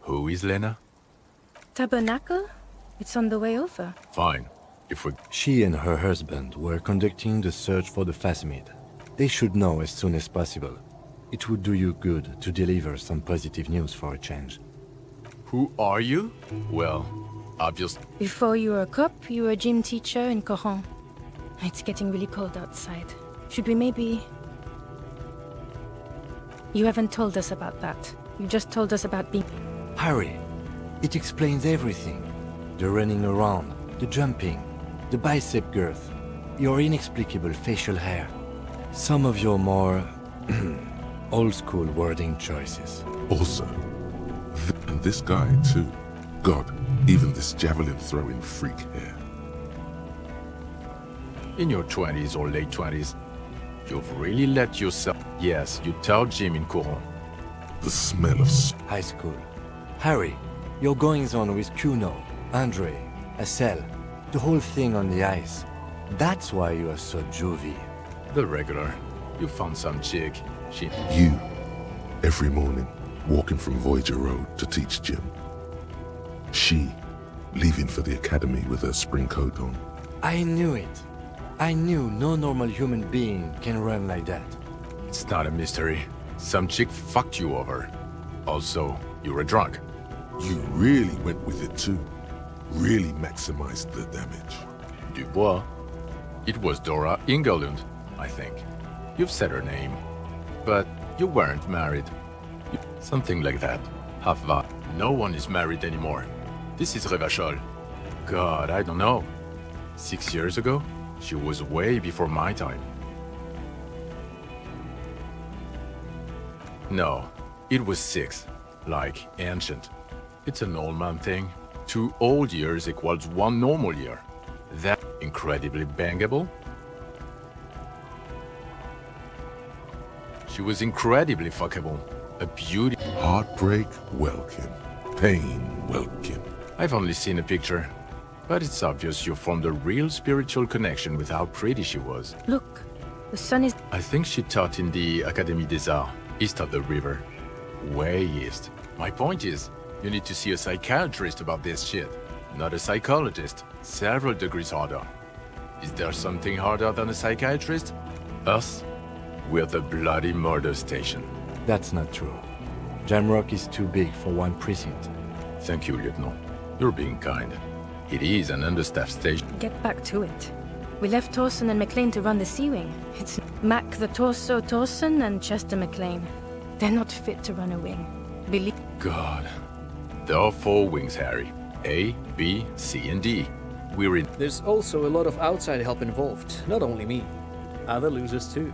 Who is Lena? Tabernacle? It's on the way over. Fine. If we... She and her husband were conducting the search for the Phasmid. They should know as soon as possible. It would do you good to deliver some positive news for a change. Who are you? Well, obviously... Before you were a cop, you were a gym teacher in Coron. It's getting really cold outside. Should we maybe... You haven't told us about that. You just told us about being... Harry, it explains everything. The running around, the jumping, the bicep girth, your inexplicable facial hair. Some of your more old-school wording choices. Also, and this guy too. God, even this javelin-throwing freak here. In your 20s or late 20s, you've really let yourself... Yes, you tell Jim in Coron. The smell of... High school. Harry, your goings-on with Kuno, Andre, Acel, the whole thing on the ice. That's why you are so juvie. The regular. You found some chick. She... You, every morning, walking from Voyager Road to teach gym. She, leaving for the academy with her spring coat on. I knew it. I knew no normal human being can run like that. It's not a mystery. Some chick fucked you over. Also, you were drunk. You really went with it too. Really maximized the damage. Dubois. It was Dora Ingerlund, I think. You've said her name. But you weren't married. Something like that. Havva. No one is married anymore. This is Revachol. God, I don't know. 6 years ago? She was way before my time. No, it was 6. Like ancient. It's an old man thing. 2 old years equals 1 normal year. That incredibly bangable? She was incredibly fuckable. A beauty. Heartbreak, welcome. Pain, welcome. I've only seen a picture. But it's obvious you formed a real spiritual connection with how pretty she was. Look, the sun is... I think she taught in the Académie des Arts, east of the river. Way east. My point is, you need to see a psychiatrist about this shit. Not a psychologist. Several degrees harder. Is there something harder than a psychiatrist? Us? We're the bloody murder station. That's not true. Jamrock is too big for one precinct. Thank you, Lieutenant. You're being kind. It is an understaffed station. Get back to it. We left Torsen and McLean to run the Sea Wing. It's Mac the Torso Torsen and Chester McLean. They're not fit to run a wing. Believe... God. There are 4 wings, Harry. A, B, C, and D. We're in... There's also a lot of outside help involved, not only me. Other losers too.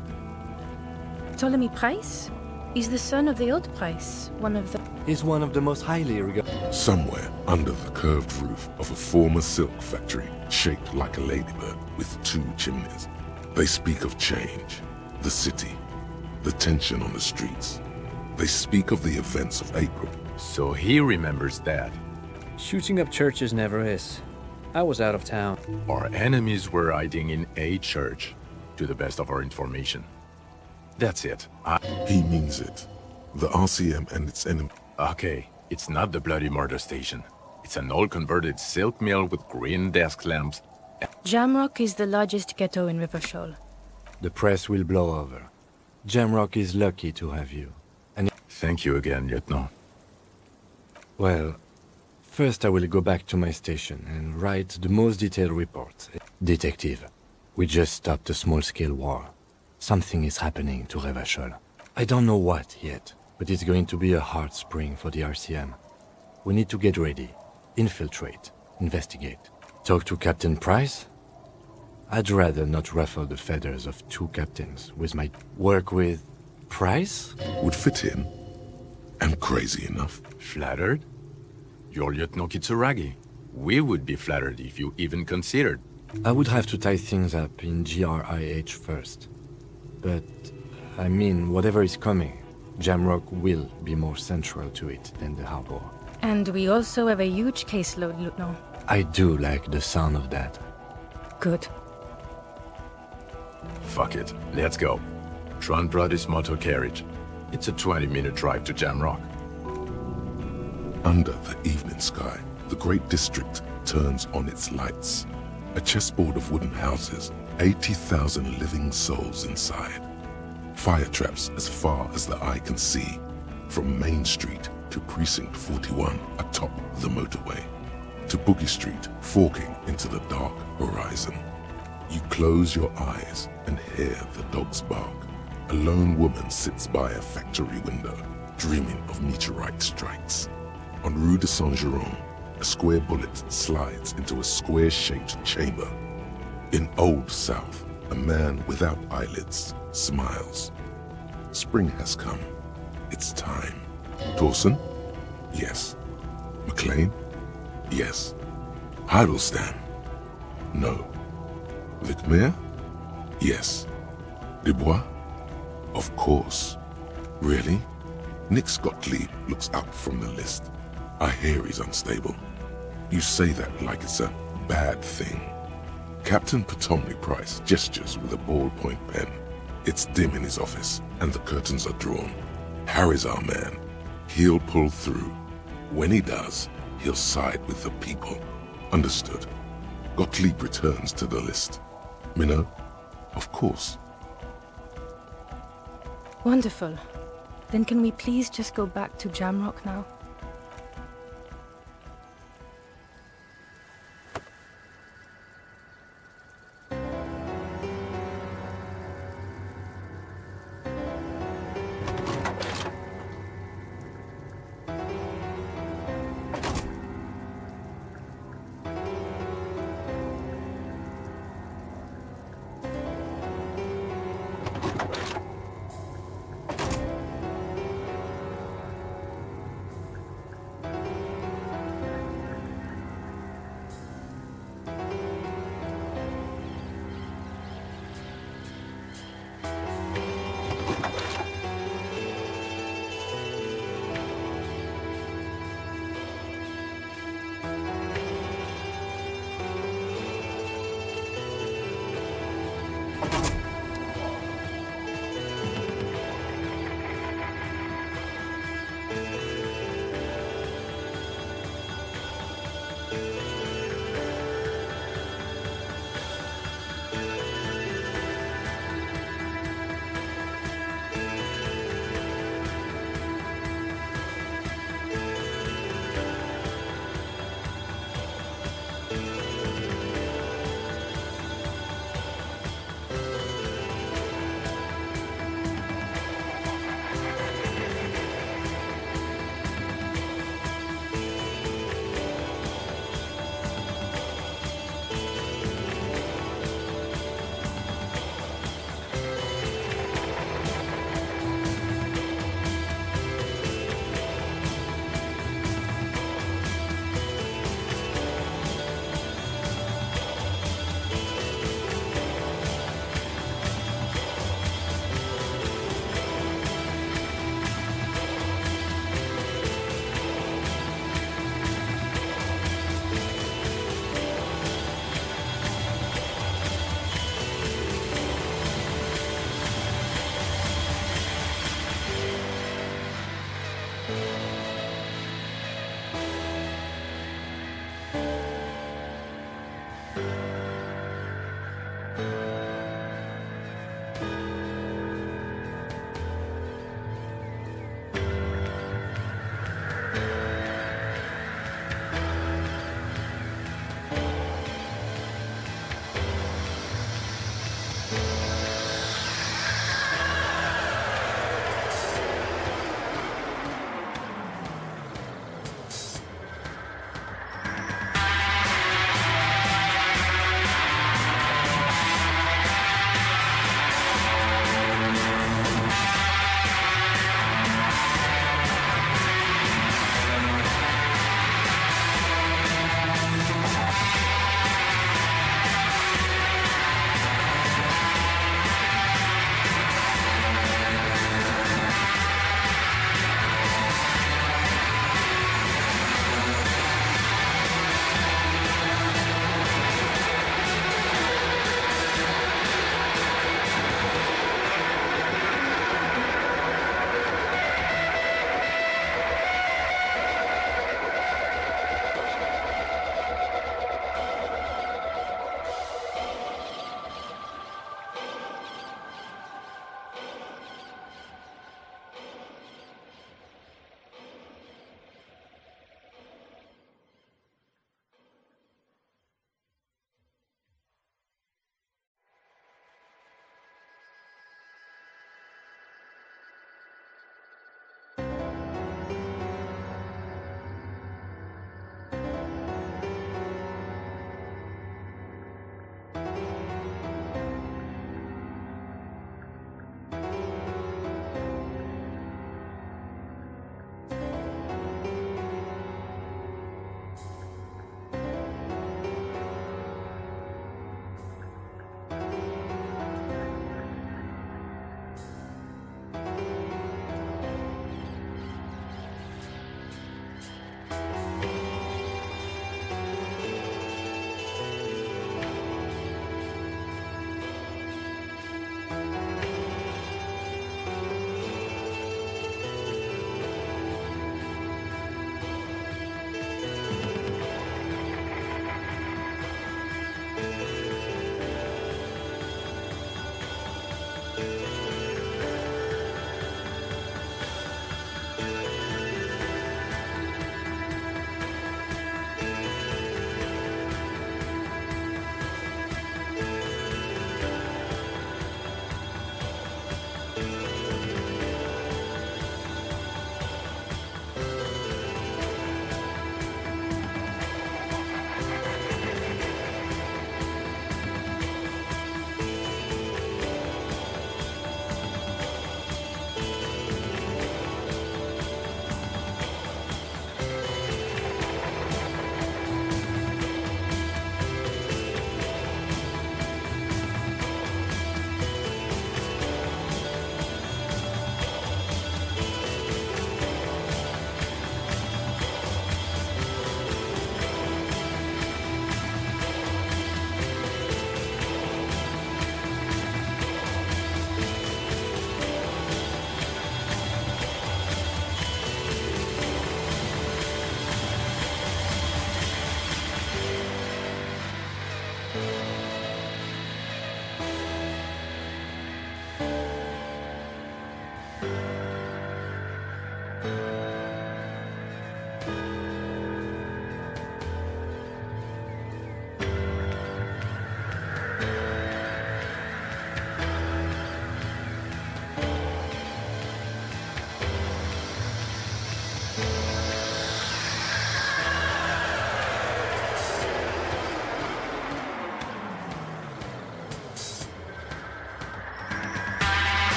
Ptolemy Price? He's the son of the old Price, one of the... He's one of the most highly regarded... Somewhere under the curved roof of a former silk factory, shaped like a ladybird with 2 chimneys. They speak of change, the city, the tension on the streets. They speak of the events of April. So he remembers that. Shooting up churches never is. I was out of town. Our enemies were hiding in a church, to the best of our information. That's it. He means it. The RCM and its enemy. Okay, it's not the bloody murder station. It's an old converted silk mill with green desk lamps. Jamrock is the largest ghetto in Revachol. The press will blow over. Jamrock is lucky to have you. And Thank you again, Lieutenant. well, first I will go back to my station and write the most detailed report. Detective, we just stopped a small-scale war. Something is happening to Revachol. I don't know what yet, but it's going to be a hard spring for the RCM. We need to get ready, infiltrate, investigate. Talk to Captain Price? I'd rather not ruffle the feathers of two captains with my work with Price? Would fit in. And crazy enough. Flattered? You're Lieutenant Kitsuragi. We would be flattered if you even considered. I would have to tie things up in GRIH first. But, I mean, whatever is coming, Jamrock will be more central to it than the harbor. And we also have a huge caseload, Lieutenant. I do like the sound of that. Good. Fuck it, let's go. Tron brought his motor carriage. It's a 20-minute drive to Jamrock. Under the evening sky, the great district turns on its lights. A chessboard of wooden houses, 80,000 living souls inside. Fire traps as far as the eye can see, from Main Street to Precinct 41 atop the motorway, to Boogie Street forking into the dark horizon. You close your eyes and hear the dogs bark. A lone woman sits by a factory window, dreaming of meteorite strikes. On Rue de Saint-Jérôme, a square bullet slides into a square-shaped chamber. In Old South, a man without eyelids smiles. Spring has come. It's time. Dawson? Yes. McLean? Yes. Heidelstein? No. Vicmair? Yes. Dubois? Of course. Really? Nix Gottlieb looks up from the list. I hear he's unstable. You say that like it's a bad thing. Captain Ptolemy Price gestures with a ballpoint pen. It's dim in his office, and the curtains are drawn. Harry's our man. He'll pull through. When he does, he'll side with the people. Understood. Gottlieb returns to the list. Minnow? Of course. Wonderful. Then can we please just go back to Jamrock now?